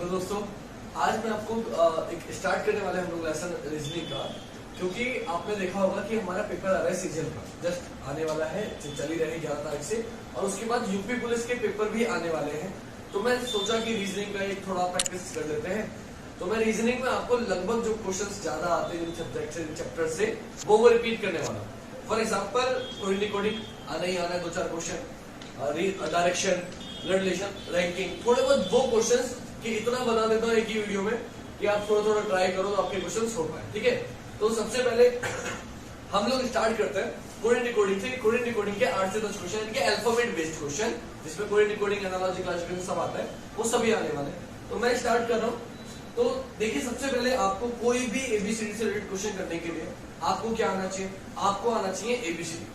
Hello दोस्तों, आज मैं आपको एक स्टार्ट करने वाले हम लोग लेसन रीजनिंग का। क्योंकि आपने देखा होगा कि हमारा पेपर आ रहा है सीजन का, जस्ट आने वाला है, चली रही 11 तारीख से, और उसके बाद यूपी पुलिस के पेपर भी आने वाले हैं। तो मैं सोचा कि रीजनिंग का एक थोड़ा प्रैक्टिस कर लेते हैं। तो मैं रीजनिंग में आपको लगभग जो क्वेश्चन ज्यादा आते हैं सब्जेक्ट से, चैप्टर से, वो रिपीट करने वाला हूँ। फॉर एग्जाम्पल कोडिंग आना ही आना है, 2-4 question, direction, blood relation, ranking, थोड़े बहुत वो क्वेश्चंस कि इतना बता देता हूँ एक ही वीडियो में कि आप थोड़ा ट्राई करो तो आपके क्वेश्चंस हो पाए। ठीक है, तो सबसे पहले हम लोग स्टार्ट करते हैं कोडिंग से। कोडिंग के 8 से 10 क्वेश्चन, इनके अल्फाबेट बेस्ड क्वेश्चन, जिसमें कोडिंग, एनालॉजी, क्लासिफिकेशन सब आता है, वो सभी आने वाले हैं। तो मैं स्टार्ट कर रहा हूँ। तो देखिए, सबसे पहले आपको कोई भी एबीसीडी से रिलेटेड क्वेश्चन करने के लिए आपको क्या आना चाहिए? आपको आना चाहिए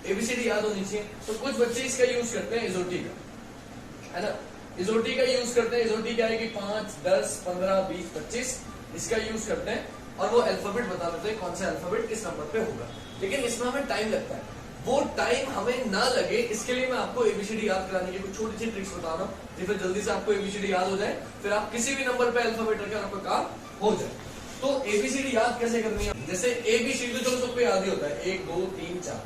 एबीसीडी याद होनी चाहिए। तो कुछ बच्चे इसका यूज करते हैं इजोटी का, है ना, इजोटी का यूज करते हैं। इजोटी क्या है कि 5, 10, 15, 20, 25 इसका यूज करते हैं, और वो अल्फाबेट बता देते हैं कौन सा अल्फाबेट किस नंबर पे होगा। लेकिन इसमें हमें टाइम लगता है, वो टाइम हमें ना लगे इसके लिए मैं आपको एबीसीडी याद कराने की कुछ छोटी सी ट्रिक्स बता रहा हूँ, जिससे जल्दी से आपको एबीसीडी याद हो जाए, फिर आप किसी भी नंबर पे अल्फाबेट रखें आपका काम हो जाए। तो एबीसीडी याद कैसे करनी है? जैसे एबीसीडी तो चलो सबको याद ही होता है, 1, 2, 3, 4,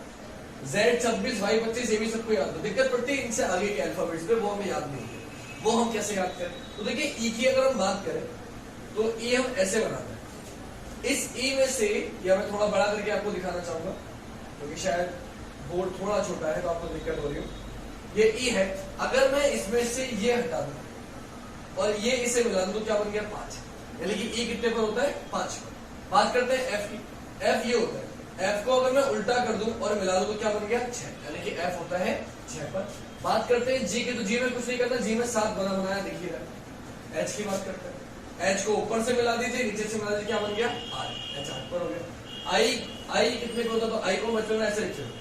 Z 26, Y 25, ये भी सबको याद है। दिक्कत पड़ती है इनसे आगे के अल्फाबेट्स पे, वो हमें याद नहीं है। वो हम कैसे याद करें? तो देखिए, ई की अगर हम बात करें तो ई हम ऐसे बनाते हैं। इस ई में से, या मैं थोड़ा बड़ा करके आपको दिखाना चाहूंगा क्योंकि शायद बोर्ड थोड़ा छोटा है तो आपको दिक्कत हो रही हो। ये ई है, अगर मैं इसमें से ये हटा दूं और ये इसे मिला दूं तो क्या बन गया? 5। यानी कि ई कितने पर होता है? 5 पर। बात करते हैं एफ की। एफ ये होता है, एफ को अगर मैं उल्टा कर दूं और मिला दूं तो क्या बन गया? 6। यानी कि एफ होता है 6 पर। बात करते हैं जी की, तो जी में कुछ नहीं करना, जी में 7 बना बनाया देखिएगा। एच की बात करते हैं, एच को ऊपर से मिला दीजिए, नीचे से मिला दीजिए, क्या बन गया? 8। एच 8 पर हो गया। आई कितने पर होता? तो आई को बचपन में ऐसे लिखते हैं,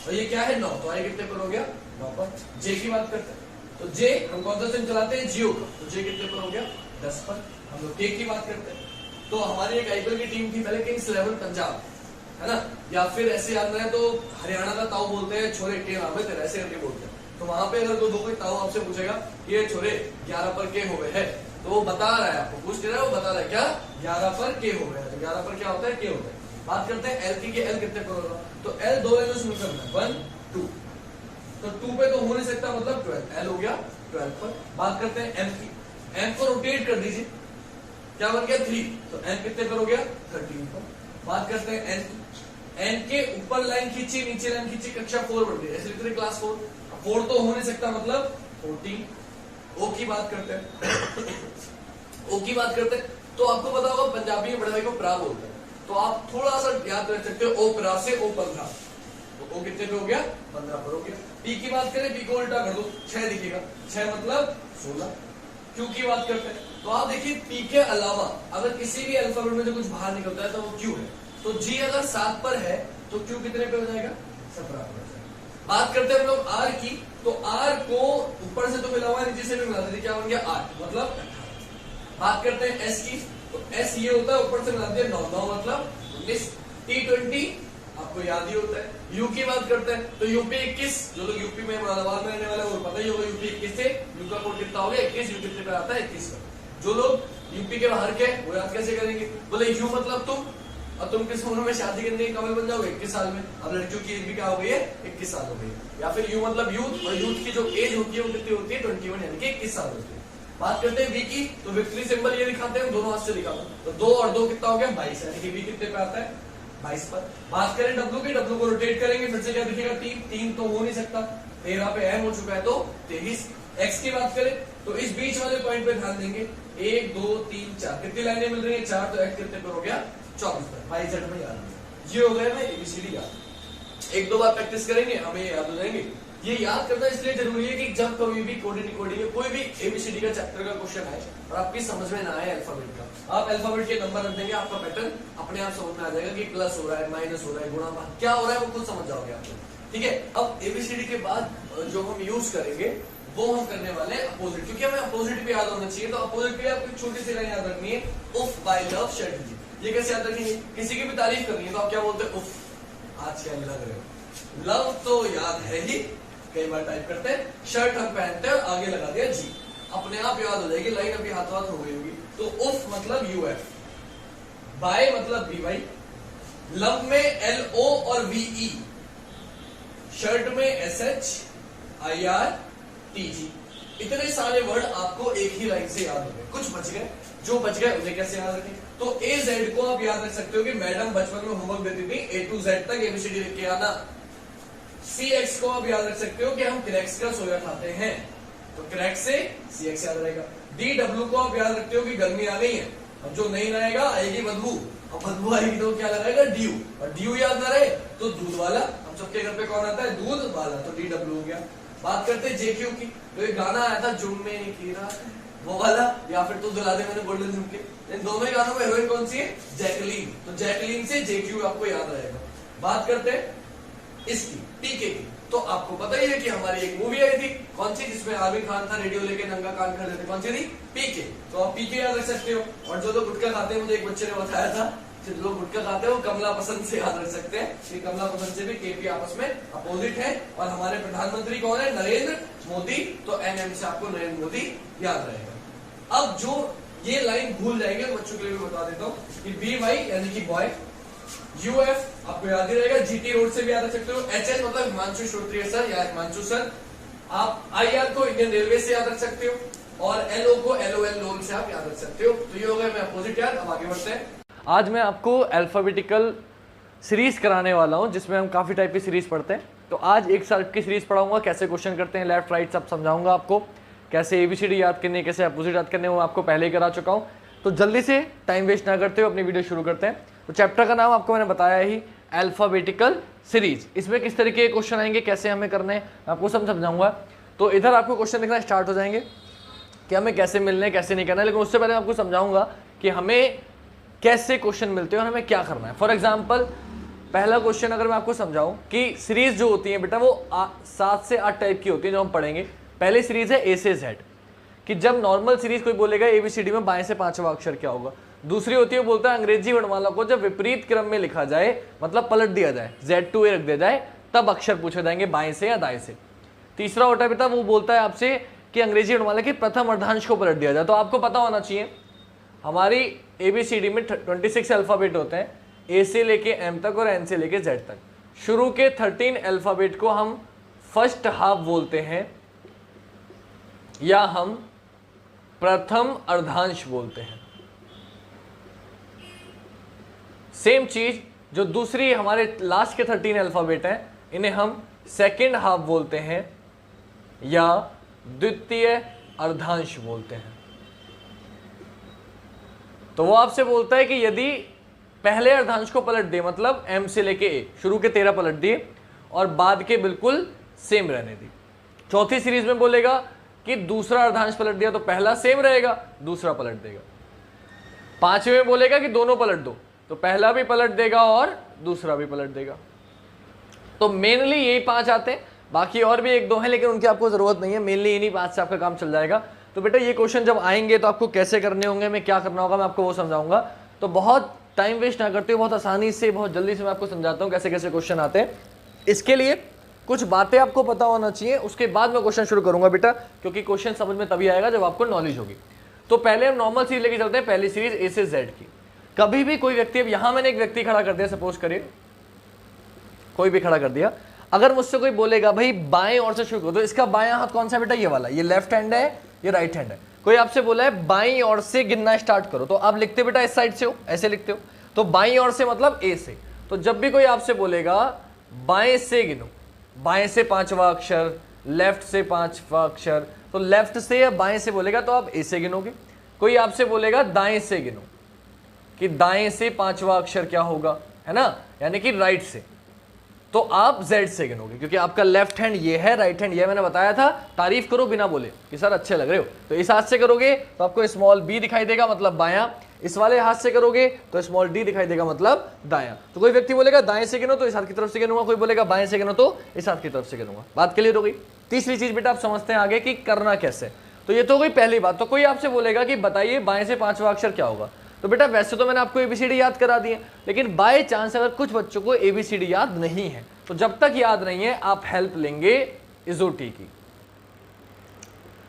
और ये क्या है? 9, तो आई कितने पर हो गया? 9 पर। जे की बात करते हैं, तो जे हम कौन सा सिम चलाते हैं? जियो का, तो जे कितने पर हो गया? 10 पर। हम लोग के की बात करते हैं, तो हमारी एक आईपीएल की टीम थी पहले, किंग्स 11 पंजाब, है ना, या फिर ऐसे याद रहे तो हरियाणा का ताऊ बोलते हैं, छोरे के नाम है तेरे, ऐसे करके बोलते हैं। तो वहां पे अगर कोई ताऊ आपसे पूछेगा ये छोरे 11 पर के हो गए है, तो वो बता रहा है, आपको पूछ रहा है, वो बता रहा है क्या? 11 पर के हो गए। तो 11 पर क्या होता है? के होता है। बात करते हैं एल की, एल कितने पर होगा? तो एल 2 एल से मिलकर 1, 2, तो 2 पे तो हो नहीं सकता, मतलब 12, एल हो गया 12 पर। बात करते हैं एम की, एम को रोटेट कर दीजिए, क्या बन गया? 3, तो एन कितने पर हो गया? 13 पर। बात करते हैं एन की, एन के ऊपर लाइन खींची, नीचे लाइन खींची, कक्षा 4 बढ़ गई, ऐसे लिखते क्लास 4। 4 तो हो नहीं सकता, मतलब 14। ओ की बात करते हैं ओ की बात करते हैं, तो आपको पता होगा पंजाबी में बड़े भाई को प्रा बोलते हैं, तो आप थोड़ा सा याद रख सकते हो, ओ प्रा से ओ 15, तो ओ कितने पे हो गया? 15 पर हो गया। पी की बात करें, पी को उल्टा कर दो, 6 दिखेगा, 6 मतलब 16। क्यू की बात करते हैं, तो आप देखिए पी के अलावा अगर किसी भी अल्फाबेट में जो कुछ बाहर निकलता है तो वो क्यू है। तो जी अगर 7 पर है तो क्यू कितने पे हो जाएगा? 17 पर हो जाएगा। बात करते हैं हम लोग आर की, तो आर को ऊपर से तो मिला हुआ है, नीचे से भी मिला दीजिए, क्या बन गया? 8, मतलब 18। बात करते हैं एस की, तो एस ये होता है, ऊपर से मिला दिया 9, 9 मतलब 19। T20 आपको याद ही होता है। यू की बात करते हैं, तो यूपी 21, जो लोग यूपी में मालाबार में रहने वाले वो पता ही होगा, यूपी 21 से यू का कोड कितना हो गया? 21। यू कितने पे आता है? 21 पर। जो लोग यूपी के बाहर के, वो याद कैसे करेंगे? बोले यू मतलब तुम, और तुम किस उम्र में शादी करने के काबिल बन जाओगे? 21 साल में। अब लड़कियों की एज भी क्या हो गई है? 21 साल हो गई है। या फिर यू मतलब यूथ, और यूथ की जो एज होती है वो कितनी होती है? 21, यानी कि 21 साल होती है। बात करते हैं वी की, तो विक्ट्री सिंबल ये दिखाते हैं, दोनों हाथ से दिखाते हैं, तो 2 और 2 कितना हो गया? 22, यानी कि वी कितने पे आता है? 22 पर। बात करें डब्ल्यू की, डब्ल्यू को रोटेट करेंगे, फिर से क्या दिखेगा? 3 तो हो नहीं सकता, 13 पे एम हो चुका है, तो 23। एक्स की बात करें तो इस बीच वाले पॉइंट पे ध्यान देंगे, 1, 2, 3, 4 कितनी लाइनें मिल रही है? 4, तो एक्स कितने पर हो गया? 24 पर। वाई जेड में याद है। ये हो गया ना एबीसीडी याद। 1-2 बार प्रैक्टिस करेंगे, हमें याद हो जाएंगे। ये याद करना इसलिए जरूरी है कि जब कभी भी कोडिंग में कोई भी एबीसीडी का चैप्टर का क्वेश्चन आए और आपकी समझ में ना आए अल्फाबेट का, आप अल्फाबेट के नंबर रख देंगे, आपका पैटर्न अपने आप समझ में आ जाएगा कि प्लस हो रहा है, माइनस हो रहा है, गुणा क्या हो रहा है, वो खुद समझ जाओगे आप। ठीक है, अब एबीसीडी के बाद जो हम यूज करेंगे वो हम करने वाले हैं अपोजिट, क्योंकि हमें अपोजिट भी याद होना चाहिए। तो अपोजिट भी आपको छोटी सी लाइन याद रखनी है, उफ बाय लव शर्ट। ये कैसे याद रखेंगे? किसी की भी तारीफ करनी है तो आप क्या बोलते हैं? उफ, आज क्या लग रहे हो। लव तो याद है ही, कई बार टाइप करते हैं, शर्ट हम पहनते हैं और आगे लगा दिया जी, अपने आप याद हो जाएगी, लाइन अभी हाथ हो गई होगी। तो उफ मतलब यूएफ, बाय मतलब बीवाई, लव में एलओ और वीई, शर्ट में एसएच आईआर टीजी। इतने सारे वर्ड आपको एक ही लाइन से याद हो गए। कुछ बच गए, जो बच गए उन्हें कैसे याद रखें? तो ए जेड को आप याद रख सकते हो कि मैडम बचपन में होमवर्क देती थी ए टू जेड तक एबीसीडी लिख के आना। सी एक्स को आप याद रख सकते हो कि हम क्रैक्स का सोया खाते हैं, तो क्रैक्स से सी एक्स याद रहेगा। डी डब्ल्यू को आप याद रखते हो कि गर्मी आ गई है, अब जो नहीं नहाएगा आएगी बदबू, अब बदबू आएगी तो क्या लगाएगा? ड्यू, और ड्यू याद ना रहे तो दूध वाला। हम सबके घर पे कौन आता है? दूध वाला, तो डी डब्ल्यू हो गया। बात करते हैं जेक्यू की, तो एक गाना आया था जुम्मे की रात, वो वाला, या फिर तू दुला दे मैंने गोल्डन झुमके, इन दोनों गानों में हीरोइन कौन सी है? जैकलीन, तो जैकलीन से जेक्यू आपको याद रहेगा। बात करते हैं इसकी पीके की, तो आपको पता ही है कि हमारी एक मूवी आई थी, कौन सी, जिसमें आमिर खान था रेडियो लेके नंगा कान खड़े थे, कौन सी थी? पीके। तो आप पीके याद रख सकते हो। और जो लोग गुटखा खाते हैं, मुझे एक बच्चे ने बताया था, जो लोग गुटखा खाते हैं वो कमला पसंद से याद रख सकते हैं कि कमला पसंद से भी केपी आपस में अपोजिट है। और हमारे प्रधानमंत्री कौन है? नरेंद्र मोदी, तो एनएम से आपको नरेंद्र मोदी याद रहेगा। अब जो ये लाइन भूल जाएंगे बच्चों के लिए भी बता देता हूँ कि बी वाई यानी कि बॉय, यूएफ आपको याद ही रहेगा, जीटी रोड से भी याद रख सकते हो, एचएस मतलब हिमांशु श्रोत्रिय सर या हिमांशु सर। आप आईआर को इंडियन रेलवे से याद रख सकते हो, और एलओ को एलओएल लोन से आप याद रख सकते हो। तो ये हो गया मैं अपोजिट याद। अब आगे बढ़ते हैं। आज मैं आपको अल्फाबेटिकल सीरीज कराने वाला हूं, जिसमें हम काफी टाइप की सीरीज पढ़ते हैं। तो आज एक साल की सीरीज पढ़ाऊंगा, कैसे क्वेश्चन करते हैं लेफ्ट राइट सब समझाऊंगा आपको, कैसे एबीसीडी याद करने, कैसे अपोजिट याद करने, वो आपको पहले ही करा चुका हूं। तो जल्दी से टाइम वेस्ट ना करते हुए अपनी वीडियो शुरू करते हैं। तो चैप्टर का नाम आपको मैंने बताया ही, अल्फाबेटिकल सीरीज। इसमें किस तरीके के क्वेश्चन आएंगे, कैसे हमें करने हैं, आपको सब समझाऊंगा। तो इधर आपको क्वेश्चन लिखना स्टार्ट हो जाएंगे कि हमें कैसे मिलने, कैसे नहीं करना है, लेकिन उससे पहले आपको समझाऊंगा कि हमें कैसे क्वेश्चन मिलते हैं और हमें क्या करना है। फॉर एग्जाम्पल पहला क्वेश्चन अगर मैं आपको समझाऊं कि सीरीज जो होती है बेटा वो 7 से 8 टाइप की होती है जो हम पढ़ेंगे। पहली सीरीज है ए से जेड, कि जब नॉर्मल सीरीज कोई बोलेगा एबीसीडी में बाएं से पांचवा अक्षर क्या होगा। दूसरी होती है वो बोलता है अंग्रेजी वर्णमाला को जब विपरीत क्रम में लिखा जाए, मतलब पलट दिया जाए, Z to A रख दिया जाए, तब अक्षर पूछे जाएंगे बाएं से या दाएं से। तीसरा होता है बेटा वो बोलता है आपसे कि अंग्रेजी वर्णमाला के प्रथम अर्धांश को पलट दिया जाए। तो आपको पता होना चाहिए हमारी एबीसीडी में 26 अल्फाबेट होते हैं, ए से लेके एम तक और एन से लेके जेड तक। शुरू के 13 अल्फाबेट को हम फर्स्ट हाफ बोलते हैं या हम प्रथम अर्धांश बोलते हैं। सेम चीज जो दूसरी हमारे लास्ट के 13 अल्फाबेट हैं, इन्हें हम सेकेंड हाफ बोलते हैं या द्वितीय अर्धांश बोलते हैं। तो वो आपसे बोलता है कि यदि पहले अर्धांश को पलट दिए, मतलब एम से लेके ए, शुरू के 13 पलट दिए और बाद के बिल्कुल सेम रहने दी। चौथी सीरीज में बोलेगा कि दूसरा अर्धांश पलट दिया तो पहला सेम रहेगा, दूसरा पलट देगा। पांचवें में बोलेगा कि दोनों पलट दो, तो पहला भी पलट देगा और दूसरा भी पलट देगा। तो मेनली यही 5 आते हैं, बाकी और भी 1-2 हैं लेकिन उनकी आपको जरूरत नहीं है, मेनली इन्हीं 5 से आपका काम चल जाएगा। तो बेटा ये क्वेश्चन जब आएंगे तो आपको कैसे करने होंगे, मैं क्या करना होगा, मैं आपको वो समझाऊंगा। तो बहुत टाइम वेस्ट ना करते हुए बहुत आसानी से, बहुत जल्दी से मैं आपको समझाता हूँ कैसे कैसे क्वेश्चन आते हैं। इसके लिए कुछ बातें आपको पता होना चाहिए, उसके बाद मैं क्वेश्चन शुरू करूंगा बेटा, क्योंकि क्वेश्चन समझ में तभी आएगा जब आपको नॉलेज होगी। तो पहले हम नॉर्मल सीरीज लेके चलते हैं, पहली सीरीज ए से जेड की। कभी भी कोई व्यक्ति, अब यहां मैंने एक व्यक्ति खड़ा कर दिया, सपोज करिए कोई भी खड़ा कर दिया, अगर मुझसे कोई बोलेगा भाई बाएं ओर से शुरू करो, तो इसका बायां हाथ कौन सा बेटा? ये वाला, ये लेफ्ट हैंड है, ये राइट हैंड है। कोई आपसे बोला है बाईं ओर से गिनना स्टार्ट करो, तो आप लिखते बेटा इस साइड से हो, ऐसे लिखते हो, तो बाईं ओर से मतलब ए से। तो जब भी कोई आपसे बोलेगा बाएं से गिनो, बाएं से 5वां अक्षर, लेफ्ट से 5वां अक्षर, तो लेफ्ट से या बाएं से बोलेगा तो आप ए से गिनोगे। कोई आपसे बोलेगा दाएं से गिनो, कि दाएं से 5वां अक्षर क्या होगा, है ना, यानी कि राइट से, तो आप जेड से गिनोगे, क्योंकि आपका लेफ्ट हैंड ये है, राइट हैंड ये। मैंने बताया था तारीफ करो बिना बोले कि सर अच्छे लग रहे हो। तो इस हाथ से करोगे तो आपको स्मॉल बी दिखाई देगा, मतलब बायां। इस वाले हाथ से करोगे तो स्मॉल डी दिखाई देगा, मतलब दायां। तो कोई व्यक्ति बोलेगा दाएं से गिनो तो इस हाथ की तरफ से गिनूंगा, कोई बोलेगा बाएं से गिनो तो इस हाथ की तरफ से गिनूंगा। बात क्लियर हो गई। तीसरी चीज बेटा आप समझते हैं आगे कि करना कैसे। तो ये तो हो गई पहली बात। तो कोई आपसे बोलेगा कि बताइए बाएं से 5वां अक्षर क्या होगा, तो बेटा वैसे तो मैंने आपको एबीसीडी याद करा दी है, लेकिन बाय चांस अगर कुछ बच्चों को एबीसीडी याद नहीं है, तो जब तक याद नहीं है आप हेल्प लेंगे इजोटी की।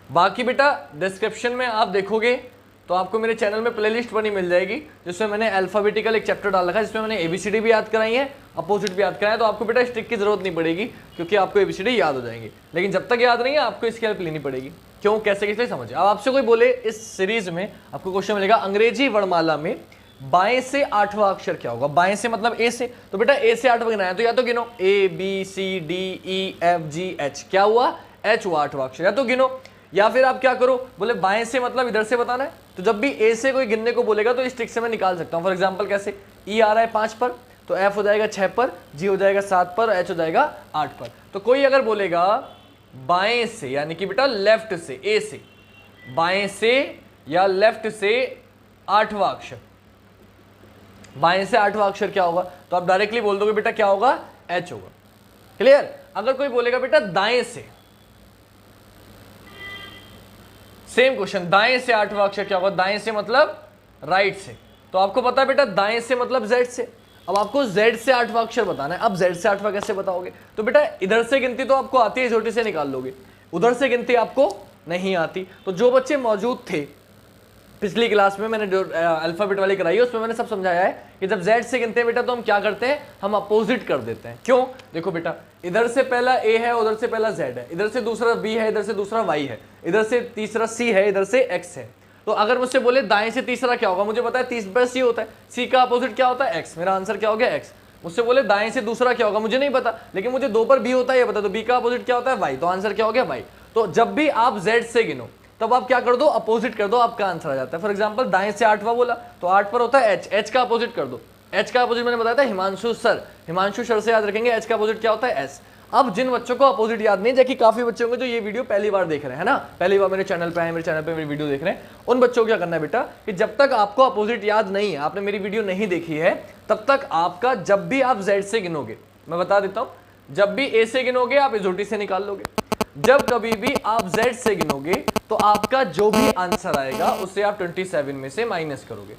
बाकी बेटा डिस्क्रिप्शन में आप देखोगे तो आपको मेरे चैनल में प्लेलिस्ट बनी मिल जाएगी जिसमें मैंने अल्फाबेटिकल एक चैप्टर डाल रखा है, जिसमें मैंने ABCD भी याद कराई है, अपोजिट भी याद कराया है। तो आपको बेटा स्ट्रिक की जरूरत नहीं पड़ेगी क्योंकि आपको ABCD याद हो जाएंगी, लेकिन जब तक याद नहीं है आपको इसकी हेल्प लेनी पड़ेगी। क्यों, कैसे, किस लिए, समझिए। अब आपसे कोई बोले इस सीरीज में आपको क्वेश्चन मिलेगा अंग्रेजी वर्णमाला में बाएं से 8वां अक्षर क्या होगा। बाएं से मतलब ए से, तो बेटा ए से 8 गिना है तो या तो गिनो ABCDEFGH, क्या हुआ, H हुआ 8वां अक्षर, या तो गिनो। या फिर आप क्या करो, बोले बाएं से मतलब इधर से बताना है, तो जब भी ए से कोई गिनने को बोलेगा तो इस ट्रिक से मैं निकाल सकता हूं। फॉर एग्जांपल कैसे, E आ रहा है 5 पर तो F हो जाएगा 6 पर, G हो जाएगा 7 पर, H हो जाएगा 8 पर। तो कोई अगर बोलेगा बाएं से यानी कि बेटा लेफ्ट से, ए से, बाएं से या लेफ्ट से 8वां अक्षर, बाएं से 8वां अक्षर क्या होगा, तो आप डायरेक्टली बोल दोगे बेटा क्या होगा, H होगा। क्लियर। अगर कोई बोलेगा बेटा दाएं से, सेम क्वेश्चन, दाएं से 8वां अक्षर क्या होगा, दाएं से मतलब राइट से, तो आपको पता है बेटा दाएं से मतलब Z से। अब आपको Z से 8वां अक्षर बताना है। अब Z से 8वां कैसे बताओगे, तो बेटा इधर से गिनती तो आपको आती है, छोटी से निकाल लोगे, उधर से गिनती आपको नहीं आती। तो जो बच्चे मौजूद थे पिछली क्लास में, मैंने जो अल्फाबेट वाली कराई है उसमें मैंने सब समझाया है कि जब Z से गिनते हैं बेटा तो हम क्या करते हैं, हम अपोजिट कर देते हैं। क्यों, देखो बेटा इधर से पहला A है, उधर से पहला Z है, इधर से दूसरा B है, इधर से दूसरा Y है, इधर से तीसरा C है, इधर से X है। तो अगर मुझसे बोले दाएं से तीसरा क्या होगा, मुझे पता है 30 पर C होता है, C का अपोजिट क्या होता है, X, मेरा आंसर क्या हो गया X। मुझसे बोले दाएं से दूसरा क्या होगा, मुझे नहीं पता, लेकिन मुझे 2 पर B होता है ये पता, तो B का अपोजिट क्या होता है Y, तो आंसर क्या हो गया Y। तो जब भी आप Z से गिनो तब आप क्या कर दो, अपोजिट कर दो, आपका आंसर आ जाता है। फॉर एग्जांपल दाएं से 8वां बोला तो 8 पर होता है H, H का अपोजिट कर दो, H का अपोजिट मैंने बताया था हिमांशु सर, हिमांशु सर से याद रखेंगे, H का अपोजिट क्या होता है S। अब जिन बच्चों को अपोजिट याद नहीं, जबकि काफी बच्चे होंगे जो ये वीडियो पहली बार देख रहे हैं, है ना, पहली बार मेरे चैनल पे आए, मेरे चैनल पे मेरी वीडियो देख रहे हैं, उन बच्चों को क्या करना है बेटा कि जब तक आपको अपोजिट याद नहीं है, आपने मेरी वीडियो नहीं देखी है, तब तक आपका जब भी आप Z से गिनोगे, मैं बता देता हूं, जब भी A से गिनोगे आप इजोटी से निकाल लोगे, जब कभी भी आप Z से गिनोगे तो आपका जो भी आंसर आएगा उसे आप 27 में से माइनस करोगे।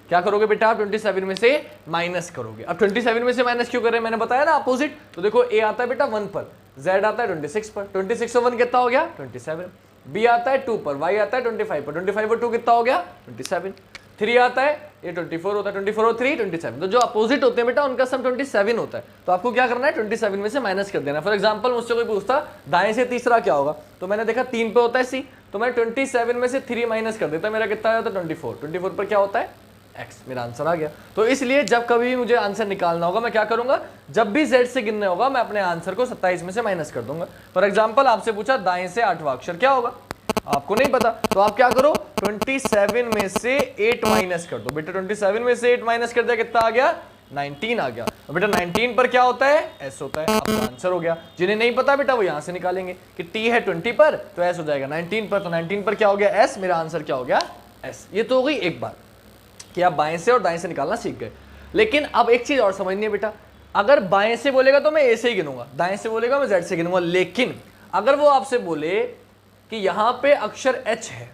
क्या करोगे बेटा, आप 27 में से माइनस करोगे। अब 27 में से माइनस क्यों कर रहे हैं, मैंने बताया ना अपोजिट। तो देखो A आता है बेटा 1 पर, Z आता है 26 पर, 26 और 1 कितना हो गया 27, B आता है 2 पर, Y आता है 25 पर, 25 और 2 कितना हो गया 27, 3 आता है ये 24 होता है, 24 और 3 27। तो जो अपोजिट होते हैं बेटा उनका सम 27 होता है। तो आपको क्या करना है, 27 में से माइनस कर देना। फॉर एग्जांपल मुझसे कोई पूछता दाएं से तीसरा क्या होगा, तो मैंने देखा 3 पे होता है C, तो मैं 27 में से 3 माइनस कर देता, मेरा कितना आता है 24, 24 पर क्या होता है X, मेरा आंसर आ गया। तो इसलिए जब कभी भी मुझे आंसर निकालना होगा मैं क्या करूंगा, जब भी Z से गिनने होगा मैं अपने आंसर को 27 में से माइनस कर दूंगा। फॉर एग्जाम्पल आपसे पूछा दाएं से 8वां अक्षर क्या होगा, आपको नहीं पता, तो आप क्या करो 27 में से 8 माइनस कर दो। बेटा 27 में से 8 माइनस कर दिया, कितना आ गया 19 आ गया। और बेटा 19 पर क्या होता है S होता है, आपका आंसर हो गया। जिन्हें नहीं पता बेटा वो यहां से निकालेंगे कि T है 20 पर तो S हो जाएगा 19 पर, तो 19 पर क्या हो गया S, मेरा आंसर क्या हो गया S। ये तो हो गई एक बार कि आप बाएं से और दाएं से निकालना सीख गए। लेकिन अब एक चीज और समझनी है बेटा, अगर बाएं से बोलेगा तो मैं A से ही गिनूंगा, दाएं से बोलेगा मैं Z से गिनूंगा। लेकिन अगर वो आपसे बोले कि यहां पे अक्षर H है,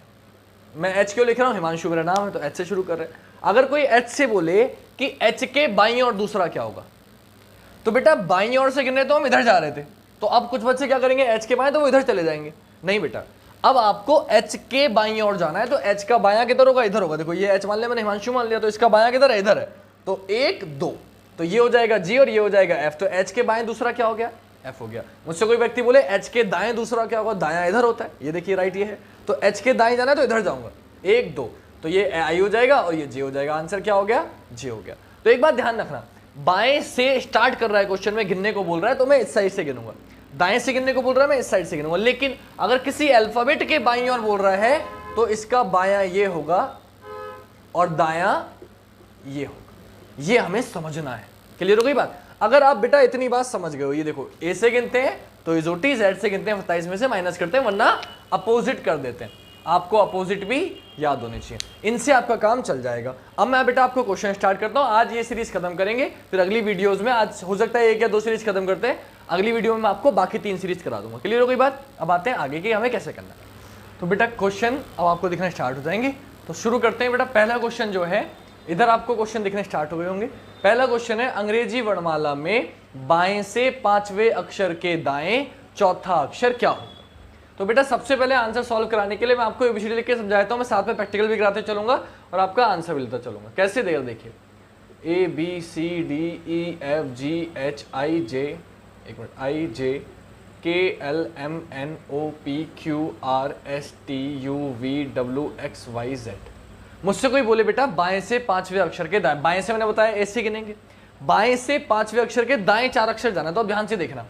मैं H क्यों लिख रहा हूं, हिमांशु मेरा नाम है तो H से शुरू कर रहे हैं। अगर कोई H से बोले कि H के बाईं ओर दूसरा क्या होगा, तो बेटा बाईं ओर से गिन रहे तो हम इधर जा रहे थे, तो अब कुछ बच्चे क्या करेंगे H के बाएं तो वो इधर चले जाएंगे। नहीं बेटा, अब आपको H के बाईं ओर जाना है, तो H का बायां किधर होगा, इधर होगा। देखो ये H मान लिया मैंने, हिमांशु मान लिया, तो इसका बायां किधर है, इधर है, तो 1 2, तो ये हो जाएगा G और ये हो जाएगा F। तो H के बाएं दूसरा क्या हो गया F हो गया। मुझसे कोई व्यक्ति बोले H के दाएं दूसरा क्या होगा, दायां इधर होता है, ये देखिए राइट ये है, तो H के दाएं जाना है तो इधर जाऊंगा 1 2, तो ये I हो जाएगा और ये J हो जाएगा। आंसर क्या हो गया J हो गया। तो एक बात ध्यान रखना, बाएं से स्टार्ट कर रहा है क्वेश्चन में, गिनने को बोल रहा है तो मैं इस साइड से गिनूंगा, दाएं से गिनने को बोल रहा है मैं इस साइड से गिनूंगा। लेकिन अगर किसी अल्फाबेट के बाईं ओर बोल रहा है तो इसका बायां ये होगा और दायां ये होगा, ये हमें समझना है। क्लियर हो गई बात। अगर आप बेटा इतनी बात समझ गए हो, ये देखो A से गिनते हैं तो इजोटी, Z से गिनते हैं 27 में से माइनस करते हैं, वरना अपोजिट कर देते हैं। आपको अपोजिट भी याद होने चाहिए, इनसे आपका काम चल जाएगा। अब मैं बेटा आपको क्वेश्चन स्टार्ट करता हूं। आज ये सीरीज खत्म करेंगे, फिर अगली वीडियोस में, आज हो सकता है 1 या 2 सीरीज खत्म करते हैं, अगली वीडियो में मैं आपको बाकी 3 सीरीज करा दूंगा। क्लियर हो गई बात। अब आते हैं आगे की हमें कैसे करना है। तो बेटा क्वेश्चन अब आपको दिखना स्टार्ट हो जाएंगे, तो शुरू करते हैं बेटा। पहला क्वेश्चन जो है, इधर आपको क्वेश्चन दिखने स्टार्ट हो गए होंगे। पहला क्वेश्चन है, अंग्रेजी वर्णमाला में बाएं से 5वें अक्षर के दाएं चौथा अक्षर क्या होगा। तो बेटा सबसे पहले आंसर सॉल्व कराने के लिए मैं आपको एबीसीडी लिख के समझाता हूँ, मैं साथ में प्रैक्टिकल भी कराते चलूंगा और आपका आंसर भी लेता चलूंगा। कैसे देगा देखिए, ABCDEFGHIJ, एक मिनट, IJKLMNOPQRSTUVWXYZ। मुझसे कोई बोले बेटा बाएं से पांचवें अक्षर के दाएं, बाएं से मैंने बताया ऐसे गिनेंगे, बाएं से पांचवें अक्षर के दाएं 4 अक्षर जाना। तो अब ध्यान से देखना